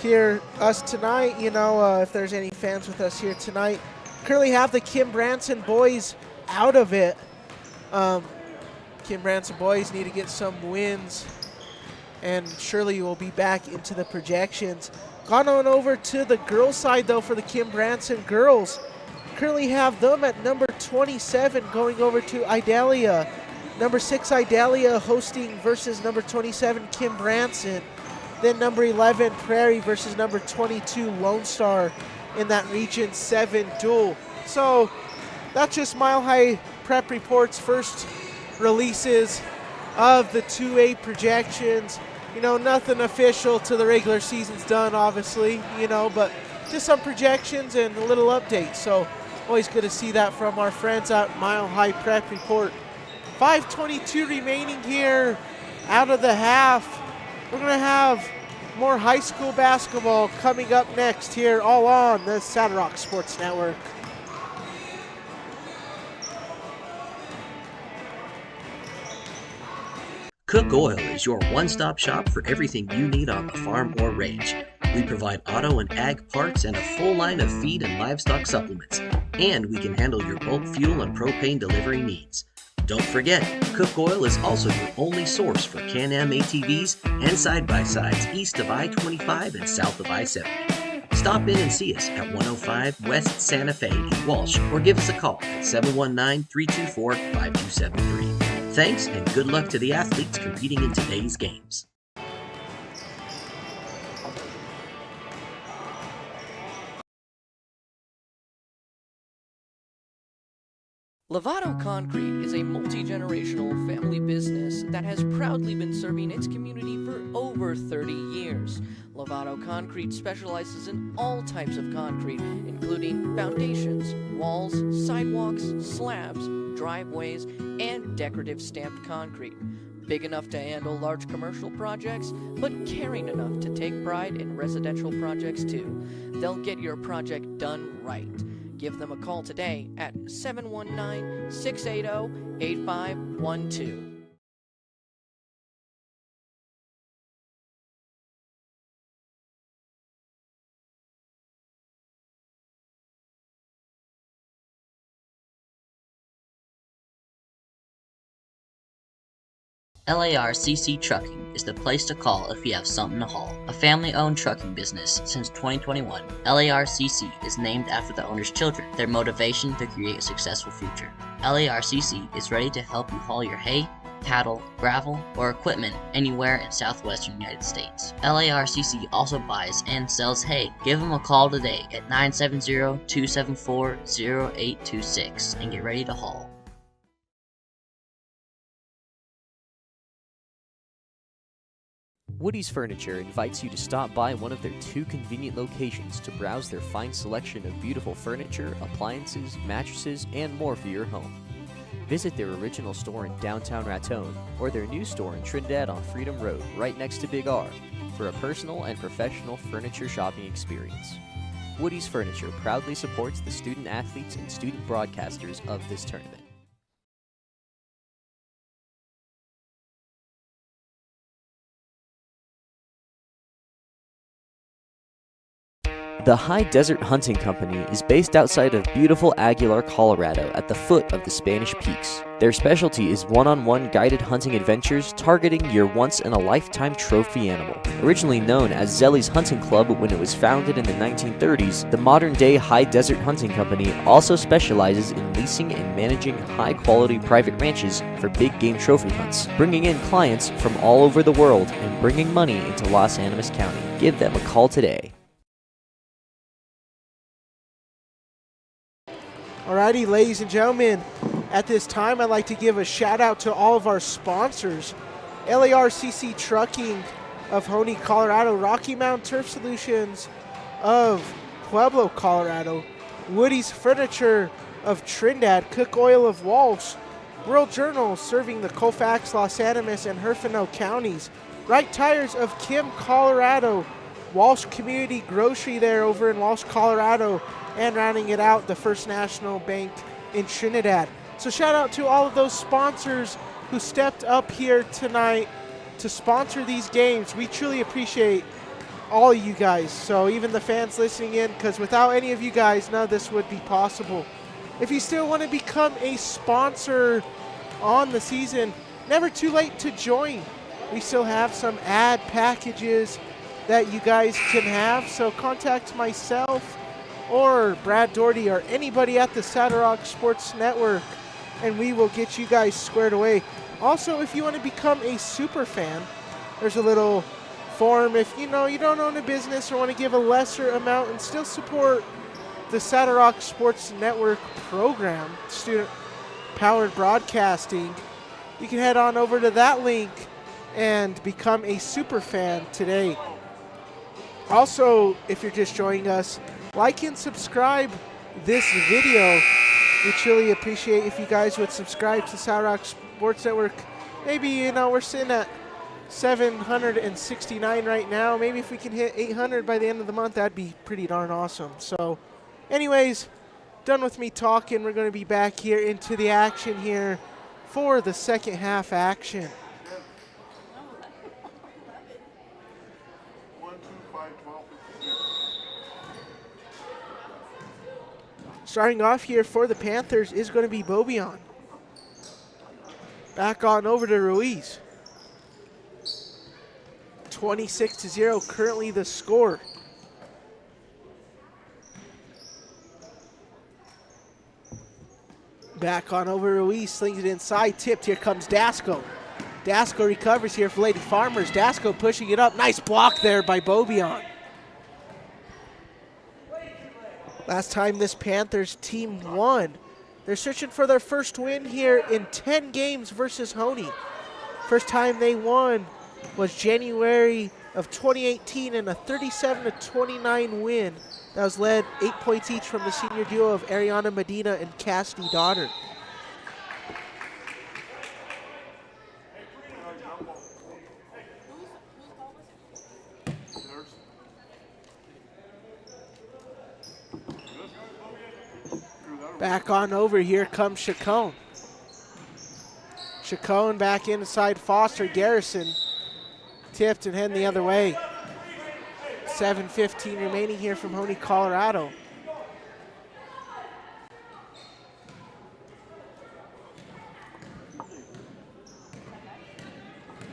here us tonight, you know, if there's any fans with us here tonight, currently have the Kim Branson boys out of it. Kim Branson boys need to get some wins, and surely will be back into the projections. Gone on over to the girls side though for the Kim Branson girls. Currently have them at number 27 going over to Idalia. Number 6 Idalia hosting versus number 27 Kim Branson. Then number 11 Prairie versus number 22 Lone Star in that Region 7 duel. So that's just Mile High Prep Report's first releases of the 2A projections. You know, nothing official till the regular season's done, obviously, you know, but just some projections and a little update. So always good to see that from our friends at Mile High Prep Report. 5:22 remaining here out of the half. We're going to have more high school basketball coming up next here, all on the Saddle Rock Sports Network. Cook Oil is your one-stop shop for everything you need on the farm or range. We provide auto and ag parts and a full line of feed and livestock supplements. And we can handle your bulk fuel and propane delivery needs. Don't forget, Cook Oil is also your only source for Can-Am ATVs and side-by-sides east of I-25 and south of I-70. Stop in and see us at 105 West Santa Fe in Walsh, or give us a call at 719-324-5273. Thanks and good luck to the athletes competing in today's games. Lovato Concrete is a multi-generational family business that has proudly been serving its community for over 30 years. Lovato Concrete specializes in all types of concrete, including foundations, walls, sidewalks, slabs, driveways, and decorative stamped concrete. Big enough to handle large commercial projects, but caring enough to take pride in residential projects too. They'll get your project done right. Give them a call today at 719-680-8512. LARCC Trucking is the place to call if you have something to haul. A family-owned trucking business since 2021, LARCC is named after the owner's children, their motivation to create a successful future. LARCC is ready to help you haul your hay, cattle, gravel, or equipment anywhere in southwestern United States. LARCC also buys and sells hay. Give them a call today at 970-274-0826 and get ready to haul. Woody's Furniture invites you to stop by one of their 2 convenient locations to browse their fine selection of beautiful furniture, appliances, mattresses, and more for your home. Visit their original store in downtown Raton or their new store in Trinidad on Freedom Road, right next to Big R, for a personal and professional furniture shopping experience. Woody's Furniture proudly supports the student athletes and student broadcasters of this tournament. The High Desert Hunting Company is based outside of beautiful Aguilar, Colorado, at the foot of the Spanish Peaks. Their specialty is one-on-one guided hunting adventures targeting your once-in-a-lifetime trophy animal. Originally known as Zelly's Hunting Club when it was founded in the 1930s, the modern-day High Desert Hunting Company also specializes in leasing and managing high-quality private ranches for big game trophy hunts, bringing in clients from all over the world and bringing money into Los Animas County. Give them a call today. Alrighty, ladies and gentlemen, at this time I'd like to give a shout out to all of our sponsors. LARCC Trucking of Hoehne, Colorado, Rocky Mountain Turf Solutions of Pueblo, Colorado, Woody's Furniture of Trinidad, Cook Oil of Walsh, World Journal serving the Colfax, Los Animas, and Herfinau counties, Wright Tires of Kim, Colorado, Walsh Community Grocery there over in Walsh, Colorado, and rounding it out, the First National Bank in Trinidad. So shout out to all of those sponsors who stepped up here tonight to sponsor these games. We truly appreciate all of you guys. So even the fans listening in, because without any of you guys, none of this would be possible. If you still want to become a sponsor on the season, never too late to join. We still have some ad packages that you guys can have. So contact myself or Brad Doherty or anybody at the Saddle Rock Sports Network, and we will get you guys squared away. Also, if you want to become a super fan, there's a little form. If you don't own a business or want to give a lesser amount and still support the Saddle Rock Sports Network program, student-powered broadcasting, you can head on over to that link and become a super fan today. Also, if you're just joining us, like and subscribe this video. We truly appreciate if you guys would subscribe to Saddle Rock Sports Network. Maybe, we're sitting at 769 right now. Maybe if we can hit 800 by the end of the month, that'd be pretty darn awesome. So, anyways, done with me talking. We're going to be back here into the action here for the second half action. 1, 2, 5, 12, 15. Starting off here for the Panthers is going to be Bobion. Back on over to Ruiz. 26-0 currently the score. Back on over Ruiz, slings it inside, tipped. Here comes Dasco. Dasco recovers here for Lady Farmers. Dasco pushing it up. Nice block there by Bobion. Last time this Panthers team won, they're searching for their first win here in 10 games versus Hoehne. First time they won was January of 2018 in a 37-29 win that was led 8 points each from the senior duo of Ariana Medina and Cassidy Daughter. Back on over, here comes Chacon. Chacon back inside Foster. Garrison tipped and heading the other way. 7:15 remaining here from Hoehne, Colorado.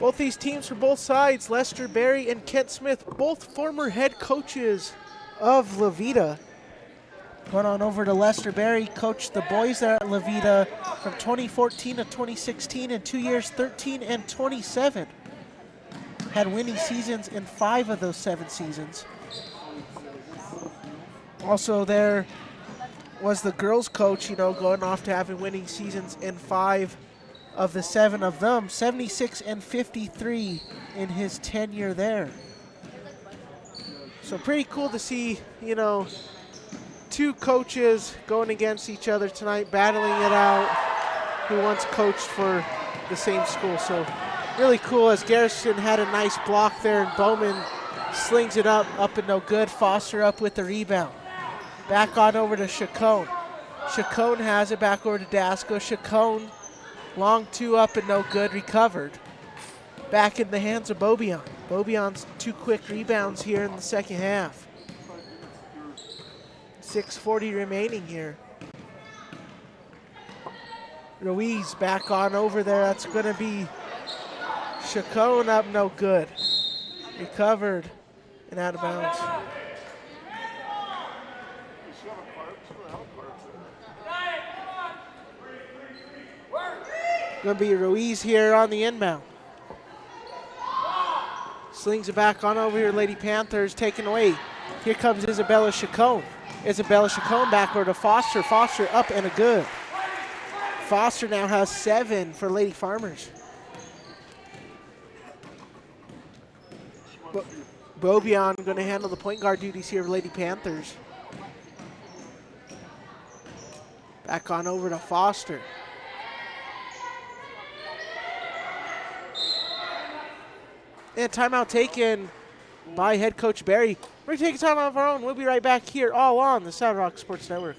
Both these teams for both sides, Lester Berry and Kent Smith, both former head coaches of La Vita. Going on over to Lester Berry, coached the boys there at La Vita from 2014 to 2016 in 2 years, 13 and 27. Had winning seasons in 5 of those 7 seasons. Also there was the girls coach, going off to having winning seasons in 5 of the 7 of them, 76 and 53 in his tenure there. So pretty cool to see, 2 coaches going against each other tonight, battling it out, who once coached for the same school. So really cool, as Garrison had a nice block there, and Bowman slings it up and no good. Foster up with the rebound. Back on over to Chacon. Chacon has it back over to Dasco. Chacon, long 2 up and no good, recovered. Back in the hands of Bobion. Bobion's 2 quick rebounds here in the second half. 6:40 remaining here. Ruiz back on over there. That's going to be Chacon up, no good. Recovered and out of bounds. Going to be Ruiz here on the inbound. Slings it back on over here. Lady Panthers taken away. Here comes Isabella Chacon. Isabella Chacon back over to Foster. Foster up and a good. Foster now has 7 for Lady Farmers. Bobion going to handle the point guard duties here of Lady Panthers. Back on over to Foster. And timeout taken by head coach Barry. We're taking time of our own. We'll be right back here all on the Saddle Rock Sports Network.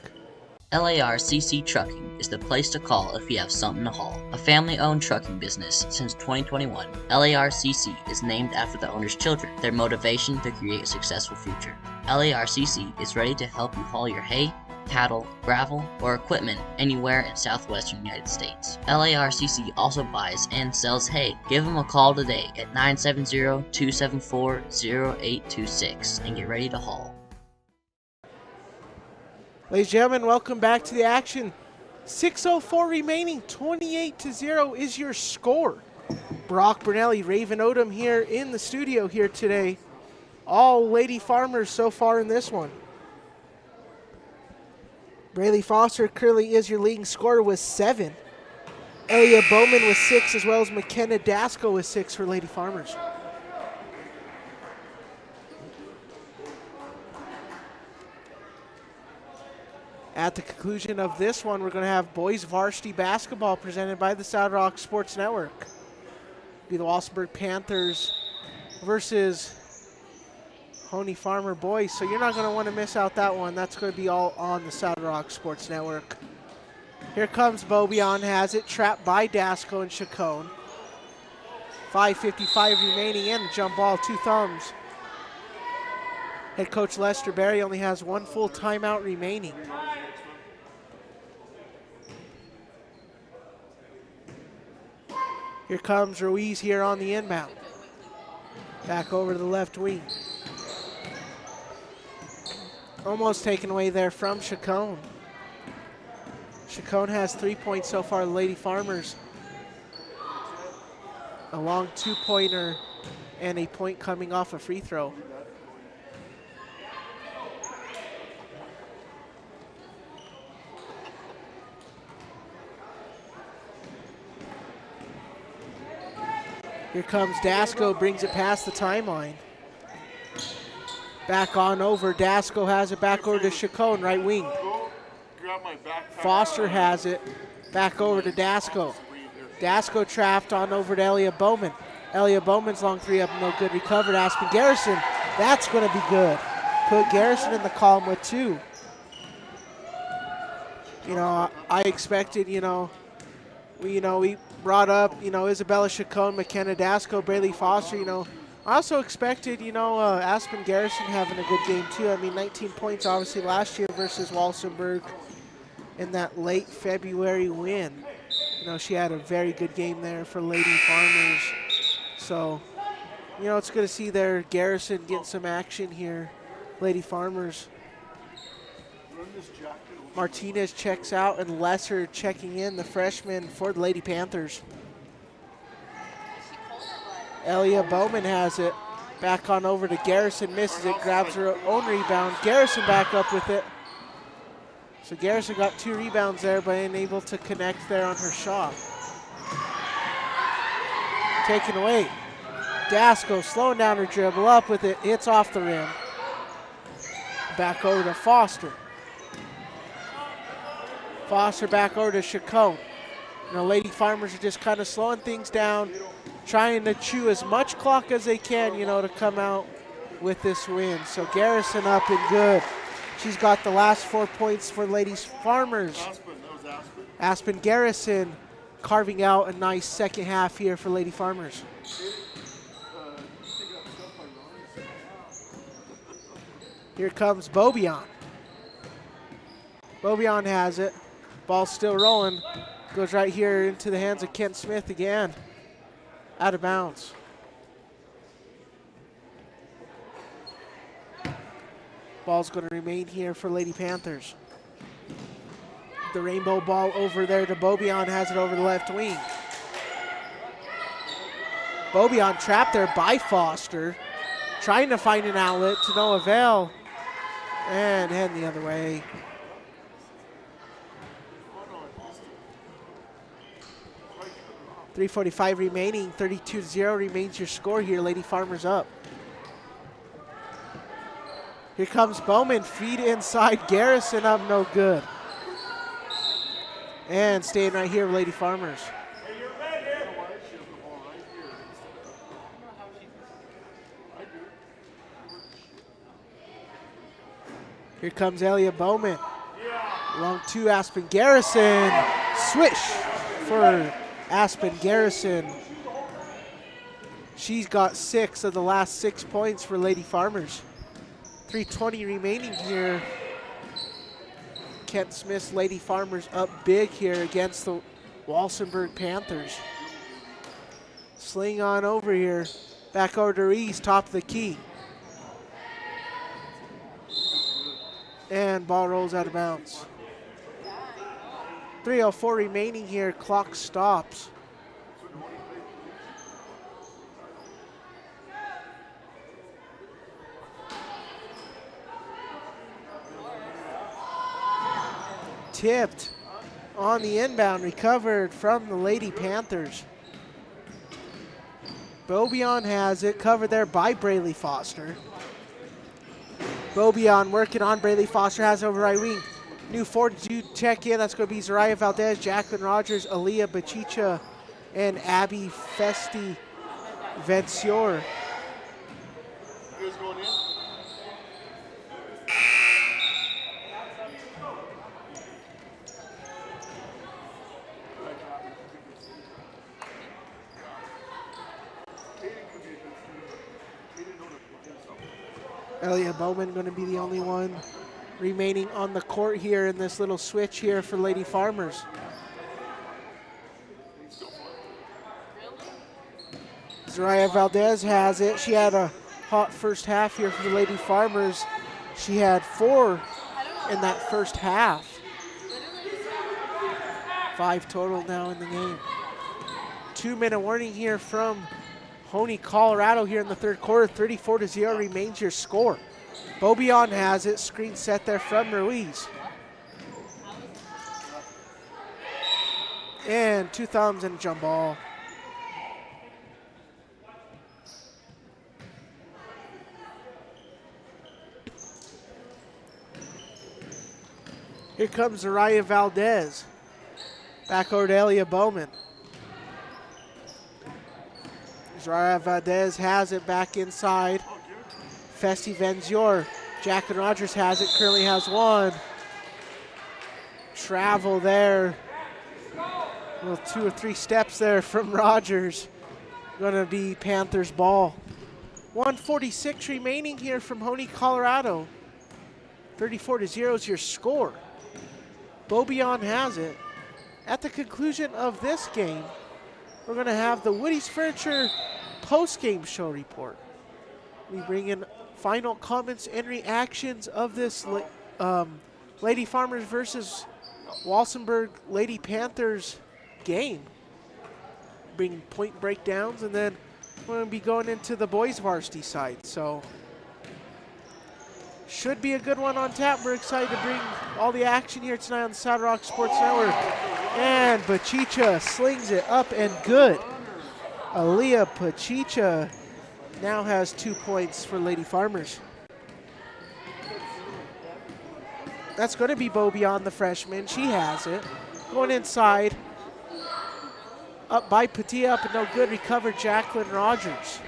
LARCC Trucking is the place to call if you have something to haul. A family-owned trucking business since 2021, LARCC is named after the owner's children, their motivation to create a successful future. LARCC is ready to help you haul your hay, cattle, gravel, or equipment anywhere in southwestern United States. LARCC also buys and sells hay. Give them a call today at 970-274-0826 and get ready to haul. Ladies and gentlemen, welcome back to the action. 6:04 remaining, 28-0 is your score. Brock Brunelli, Raven Odom here in the studio here today. All Lady Farmers so far in this one. Braylee Foster currently is your leading scorer with 7. Elia Bowman with 6, as well as McKenna Dasco with 6 for Lady Farmers. At the conclusion of this one, we're going to have boys varsity basketball presented by the Saddle Rock Sports Network. It'll be the Walsenburg Panthers versus Hoehne Farmer boys. So you're not going to want to miss out that one. That's going to be all on the Saddle Rock Sports Network. Here comes Bobion, has it, trapped by Dasco and Chacon. 5:55 remaining in the jump ball, 2 thumbs. Head coach Lester Berry only has 1 full timeout remaining. Here comes Ruiz here on the inbound. Back over to the left wing. Almost taken away there from Chacon. Chacon has 3 points so far, the Lady Farmers. A long 2-pointer and a point coming off a free throw. Here comes Dasco, brings it past the timeline. Back on over, Dasco has it back over to Chacon, right wing. Foster has it, back over to Dasco. Dasco trapped on over to Elia Bowman. Elia Bowman's long 3 up, no good, recovered. Aspen Garrison, that's going to be good. Put Garrison in the column with 2. You know, I expected, we brought up, Isabella Chacon, McKenna Dasco, Braylee Foster, I also expected, Aspen Garrison having a good game too. I mean, 19 points obviously last year versus Walsenburg in that late February win. She had a very good game there for Lady Farmers. So, it's good to see their Garrison get some action here. Lady Farmers. Martinez checks out and Lesser checking in, the freshman for the Lady Panthers. Elia Bowman has it. Back on over to Garrison, misses it, grabs her own rebound. Garrison back up with it. So Garrison got 2 rebounds there, but unable to connect there on her shot. Taken away. Dasco slowing down her dribble, up with it, hits off the rim. Back over to Foster. Foster back over to Chacon. Lady Farmers are just kind of slowing things down, trying to chew as much clock as they can, to come out with this win. So Garrison up and good. She's got the last 4 points for Ladies Farmers. Aspen Garrison carving out a nice second half here for Lady Farmers. Here comes Bobion. Bobion has it. Ball still rolling. Goes right here into the hands of Kent Smith again. Out of bounds. Ball's going to remain here for Lady Panthers. The rainbow ball over there to Bobion, has it over the left wing. Bobion trapped there by Foster. Trying to find an outlet to no avail. And heading the other way. .345 remaining, 32-0 remains your score here. Lady Farmers up. Here comes Bowman, feed inside, Garrison up, no good. And staying right here, Lady Farmers. Here comes Elia Bowman. Long two, Aspen Garrison. Swish for Aspen Garrison. She's got 6 of the last 6 points for Lady Farmers. 3:20 remaining here. Kent Smith's Lady Farmers up big here against the Walsenburg Panthers. Sling on over here. Back over to Reese, top of the key. And ball rolls out of bounds. 3:04 remaining here, clock stops. Tipped on the inbound, recovered from the Lady Panthers. Bobion has it, covered there by Braylee Foster. Bobion working on Braylee Foster, has it over right wing. New 4 to check in, that's going to be Zariah Valdez, Jacqueline Rogers, Aaliyah Bachicha, and Abby Festi Vencior. You guys going in? Elia Bowman going to be the only one remaining on the court here in this little switch here for Lady Farmers. Zariah Valdez has it. She had a hot first half here for the Lady Farmers. She had 4 in that first half. 5 total now in the game. 2-minute warning here from Hoehne, Colorado here in the third quarter. 34-0 remains your score. Bobion has it. Screen set there from Ruiz. And 2 thumbs and a jump ball. Here comes Zariah Valdez. Back over to Elia Bowman. Zariah Valdez has it back inside. Festi Venzior. Jacqueline Rogers has it, currently has 1. Travel there. Well, 2 or 3 steps there from Rogers. Gonna be Panthers ball. 1:46 remaining here from Hoehne, Colorado. 34-0 is your score. Bobion has it. At the conclusion of this game, we're going to have the Woody's Furniture post-game show report. We bring in final comments and reactions of this Lady Farmers versus Walsenburg Lady Panthers game. Bring point breakdowns, and then we're going to be going into the boys varsity side. So should be a good one on tap. We're excited to bring all the action here tonight on the Saddle Rock Sports Network. And Bachicha slings it up and good. Aaliyah Bachicha now has 2 points for Lady Farmers. That's going to be Bobion, the freshman. She has it. Going inside. Up by Padilla, up and no good. Recovered Jacqueline Rogers.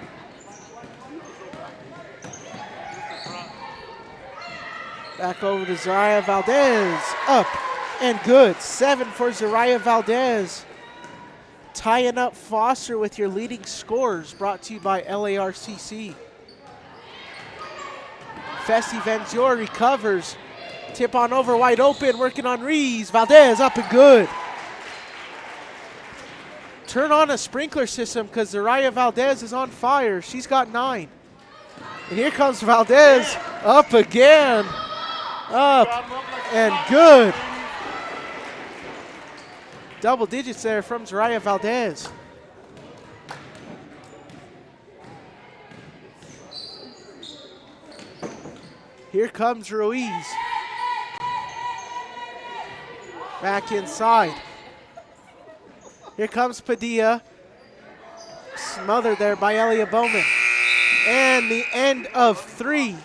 Back over to Zariah Valdez. Up and good. 7 for Zariah Valdez. Tying up Foster with your leading scores, brought to you by LARCC. Festi Venzior recovers. Tip on over, wide open, working on Rees. Valdez up and good. Turn on a sprinkler system because Zariah Valdez is on fire. She's got 9. And here comes Valdez up again. Up and good. Double digits there from Zariah Valdez. Here comes Ruiz. Back inside. Here comes Padilla. Smothered there by Elia Bowman. And the end of 3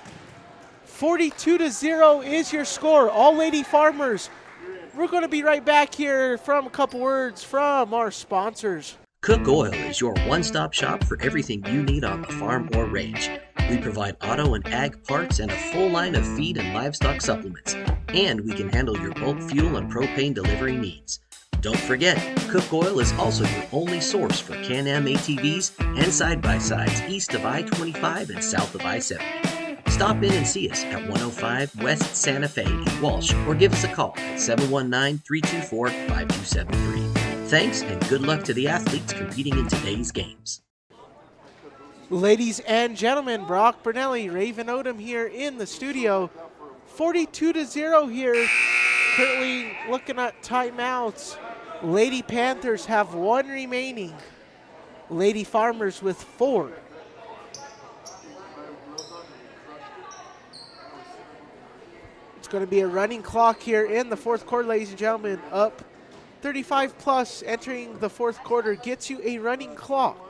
42-0 is your score. All Lady Farmers. We're going to be right back here from a couple words from our sponsors. Cook Oil is your one-stop shop for everything you need on the farm or range. We provide auto and ag parts and a full line of feed and livestock supplements. And we can handle your bulk fuel and propane delivery needs. Don't forget, Cook Oil is also your only source for Can-Am ATVs and side-by-sides east of I-25 and south of I-70. Stop in and see us at 105 West Santa Fe in Walsh or give us a call at 719-324-5273. Thanks and good luck to the athletes competing in today's games. Ladies and gentlemen, Brock Bernelli, Raven Odom here in the studio. 42-0 here. Currently looking at timeouts. Lady Panthers have 1 remaining. Lady Farmers with 4. It's going to be a running clock here in the fourth quarter, ladies and gentlemen. Up 35 plus entering the fourth quarter gets you a running clock.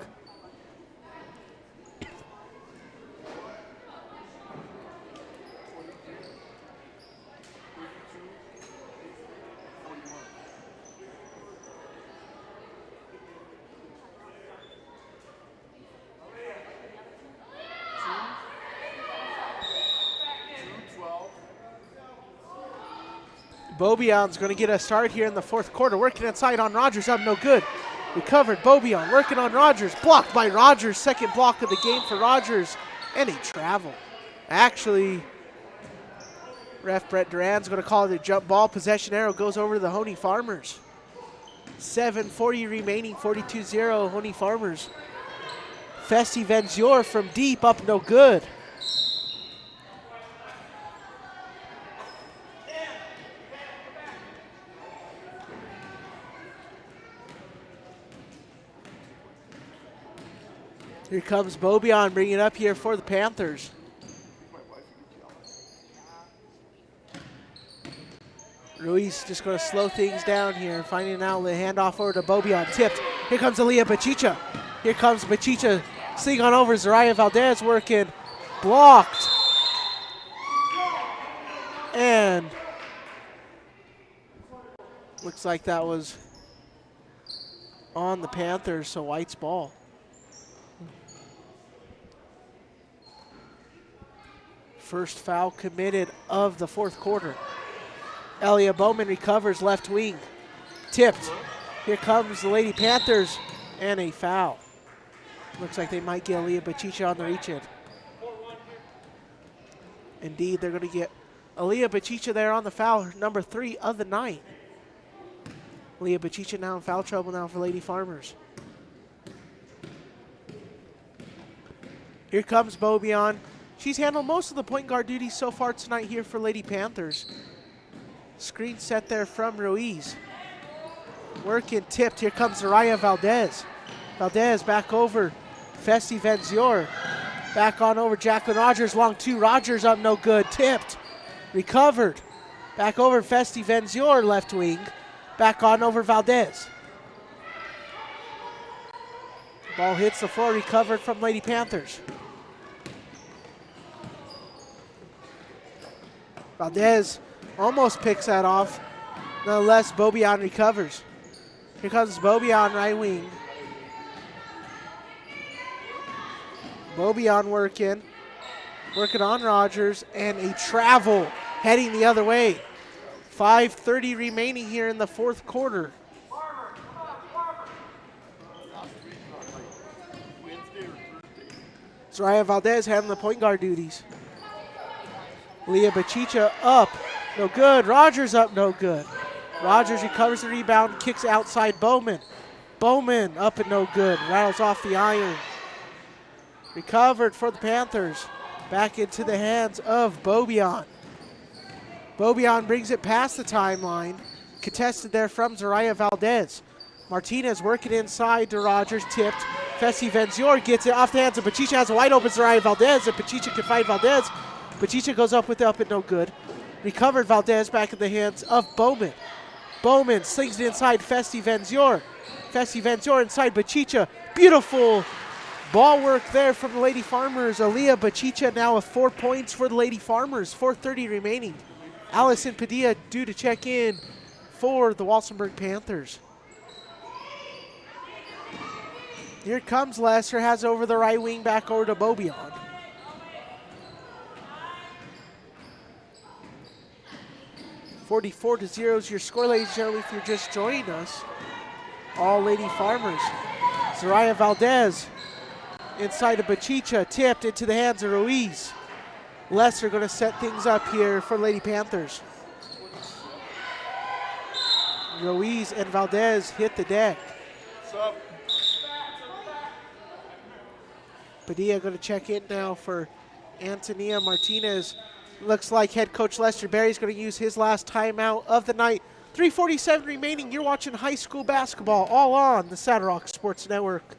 Bobion's going to get a start here in the fourth quarter. Working inside on Rogers, up no good. Recovered, Bobion working on Rogers. Blocked by Rogers. Second block of the game for Rogers. And a travel. Actually, ref Brett Duran's going to call it a jump ball. Possession arrow goes over to the Hoehne Farmers. 7:40 remaining, 42-0 Hoehne Farmers. Festi Venzior from deep, up no good. Here comes Bobion bringing it up here for the Panthers. Ruiz just going to slow things down here, finding an outlet, handoff over to Bobion, tipped. Here comes Aaliyah Bachicha. Here comes Bachicha, sling on over, Zariah Valdez working, blocked. And looks like that was on the Panthers, so White's ball. First foul committed of the fourth quarter. Elia Bowman recovers left wing. Tipped. Here comes the Lady Panthers and a foul. Looks like they might get Aaliyah Bachicha on the reach in. Indeed, they're going to get Aaliyah Bachicha there on the foul, number 3 of the night. Aaliyah Bachicha now in foul trouble now for Lady Farmers. Here comes Bobion. She's handled most of the point guard duties so far tonight here for Lady Panthers. Screen set there from Ruiz. Working, tipped. Here comes Zariah Valdez. Valdez back over Festi Venzior. Back on over Jacqueline Rogers. Long two. Rogers up no good. Tipped. Recovered. Back over Festi Venzior left wing. Back on over Valdez. Ball hits the floor. Recovered from Lady Panthers. Valdez almost picks that off. Nonetheless, Bobion recovers. Here comes Bobion right wing. Bobion working on Rogers, and a travel heading the other way. 5:30 remaining here in the fourth quarter. Zariah Valdez having the point guard duties. Leah Bachicha up, no good. Rogers up, no good. Rogers recovers the rebound, kicks outside Bowman. Bowman up and no good, rattles off the iron. Recovered for the Panthers. Back into the hands of Bobion. Bobion brings it past the timeline. Contested there from Zariah Valdez. Martinez working inside to Rogers, tipped. Festi Venzior gets it off the hands of Bachicha, has a wide open Zariah Valdez, and Bachicha can find Valdez. Bachicha goes up with it, up and no good. Recovered Valdez back in the hands of Bowman. Bowman slings it inside Festi Venzior. Festi Venzior inside Bachicha. Beautiful Ball work there from the Lady Farmers. Aaliyah Bachicha now with 4 points for the Lady Farmers. 4:30 remaining. Allison Padilla due to check in for the Walsenburg Panthers. Here comes Lesser, has over the right wing, back over to Bobion. (44-0) is your score, ladies and gentlemen, if you're just joining us. All Lady Farmers. Zariah Valdez inside of Bachicha, tipped into the hands of Ruiz. Lesser going to set things up here for Lady Panthers. Ruiz and Valdez hit the deck. Padilla going to check in now for Antonia Martinez. Looks like head coach Lester Berry's going to use his last timeout of the night. 3:47 remaining. You're watching high school basketball, all on the Saddlerock Sports Network.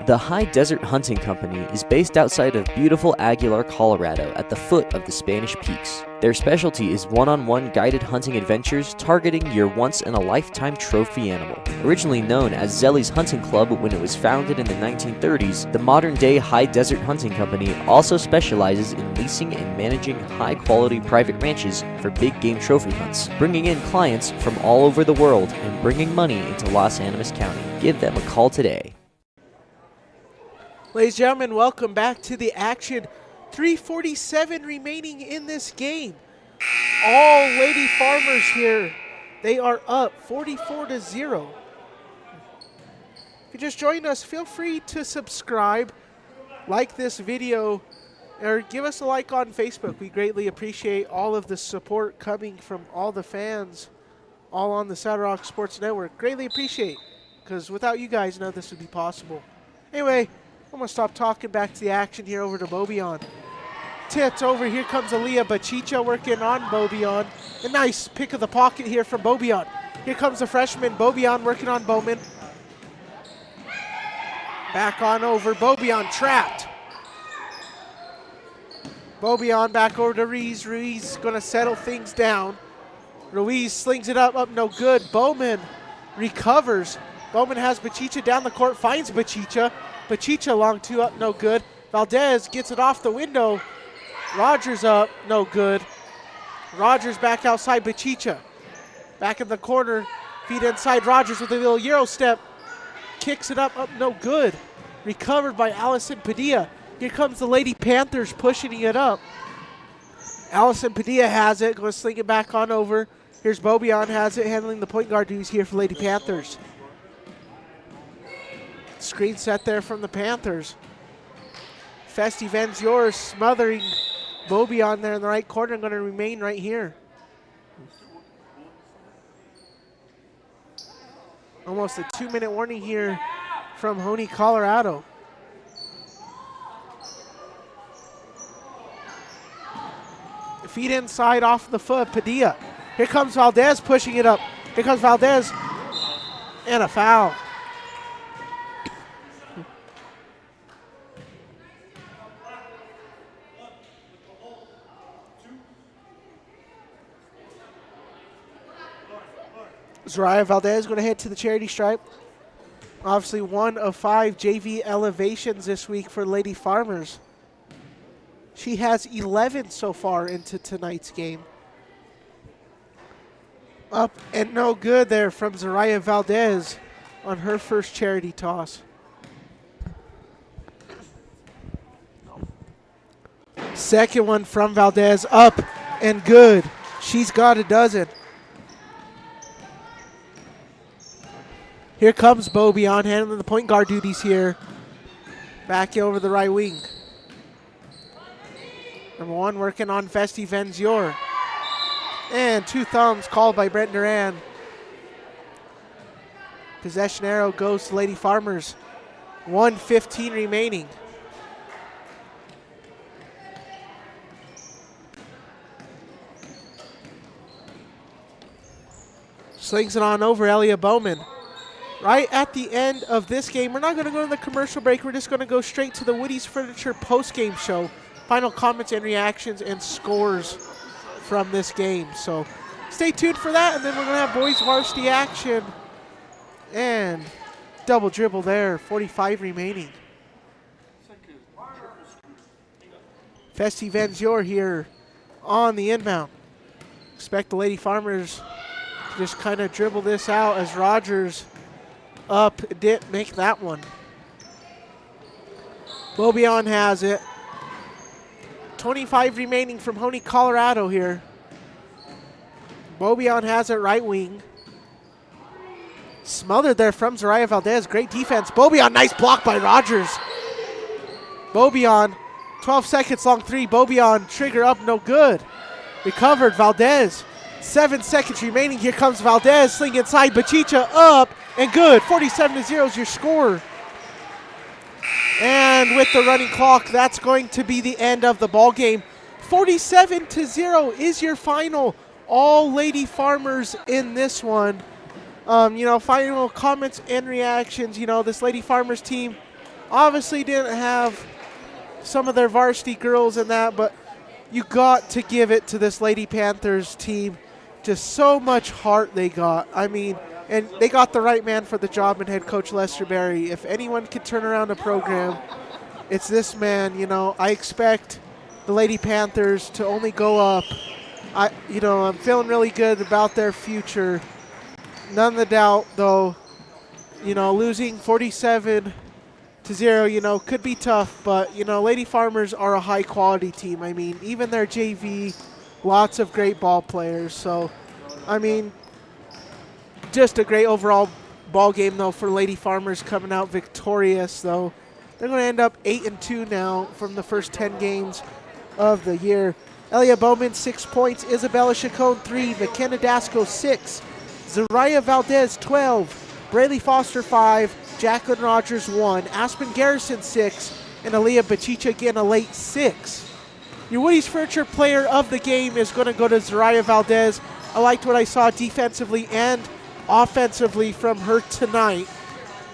The High Desert Hunting Company is based outside of beautiful Aguilar, Colorado, at the foot of the Spanish Peaks. Their specialty is one-on-one guided hunting adventures targeting your once-in-a-lifetime trophy animal. Originally known as Zelly's Hunting Club when it was founded in the 1930s, the modern-day High Desert Hunting Company also specializes in leasing and managing high-quality private ranches for big game trophy hunts, bringing in clients from all over the world and bringing money into Los Animas County. Give them a call today. Ladies and gentlemen, welcome back to the action. 3:47 remaining in this game. All Lady Farmers here. They are up 44-0. If you just joined us, feel free to subscribe, like this video, or give us a like on Facebook. We greatly appreciate all of the support coming from all the fans, all on the Saddlerock Sports Network. Greatly appreciate, because without you guys, none of this would be possible. Anyway, I'm going to stop talking, back to the action here over to Bobion. Tipped over, here comes Aaliyah Bachicha working on Bobion. A nice pick of the pocket here from Bobion. Here comes the freshman, Bobion working on Bowman. Back on over, Bobion trapped. Bobion back over to Ruiz. Ruiz going to settle things down. Ruiz slings it up, no good. Bowman recovers. Bowman has Bachicha down the court, finds Bachicha. Bachicha long two, up, no good. Valdez gets it off the window. Rogers up, no good. Rogers back outside Bachicha. Back in the corner, feet inside Rogers with a little Euro step. Kicks it up, no good. Recovered by Allison Padilla. Here comes the Lady Panthers pushing it up. Allison Padilla has it, going to sling it back on over. Here's Bobion, has it, handling the point guard duties here for Lady Panthers. Screen set there from the Panthers. Festi Venzior smothering Bobion there in the right corner, going to remain right here. Almost a 2-minute warning here from Hoehne, Colorado. Feet inside off the foot, Padilla. Here comes Valdez pushing it up. Here comes Valdez. And a foul. Zariah Valdez going to head to the charity stripe. Obviously 1 of 5 JV elevations this week for Lady Farmers. She has 11 so far into tonight's game. Up and no good there from Zariah Valdez on her first charity toss. Second one from Valdez, up and good. She's got a dozen. Here comes Bobion handling the point guard duties here. Back over the right wing. Number 1 working on Festi Venzior. And 2 thumbs called by Brent Duran. Possession arrow goes to Lady Farmers. 1:15 remaining. Slings it on over Elia Bowman. Right at the end of this game, we're not going to go to the commercial break. We're just going to go straight to the Woody's Furniture post-game show. Final comments and reactions and scores from this game. So stay tuned for that, and then we're going to have boys varsity action. And double dribble there, 45 remaining. Festi Vanzior here on the inbound. Expect the Lady Farmers to just kind of dribble this out as Rogers up didn't make that one. Bobion has it. 25 remaining from Hoehne, Colorado here. Bobion has it right wing. Smothered there from Zariah Valdez. Great defense. Bobion, nice block by Rogers. Bobion, 12 seconds long three. Bobion, trigger up, no good. Recovered, Valdez. 7 seconds remaining. Here comes Valdez. Sling inside, Bachicha up and good. 47-0 is your score. And with the running clock, that's going to be the end of the ball game. 47-0 is your final. All Lady Farmers in this one. Final comments and reactions. This Lady Farmers team obviously didn't have some of their varsity girls in that, but you got to give it to this Lady Panthers team. Just so much heart they got. And they got the right man for the job in head coach Lester Berry. If anyone could turn around a program, it's this man. I expect the Lady Panthers to only go up. I'm feeling really good about their future. None of the doubt, though, losing 47-0, could be tough. But, Lady Farmers are a high-quality team. Even their JV, lots of great ball players. So, just a great overall ball game, though, for Lady Farmers coming out victorious, though. They're going to end up 8-2 now from the first 10 games of the year. Elia Bowman, 6 points. Isabella Chacon, 3. McKenna Dasco, 6. Zariah Valdez, 12. Braylee Foster, 5. Jacqueline Rogers, 1. Aspen Garrison, 6. And Aaliyah Bachicha, again, a late 6. Your Woody's Furniture player of the game is going to go to Zariah Valdez. I liked what I saw defensively and offensively from her tonight.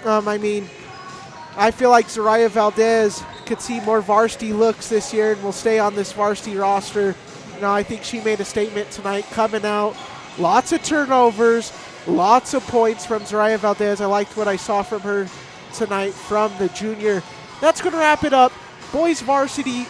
I feel like Zariah Valdez could see more varsity looks this year and will stay on this varsity roster. I think she made a statement tonight coming out. Lots of turnovers, lots of points from Zariah Valdez. I liked what I saw from her tonight from the junior. That's going to wrap it up. Boys varsity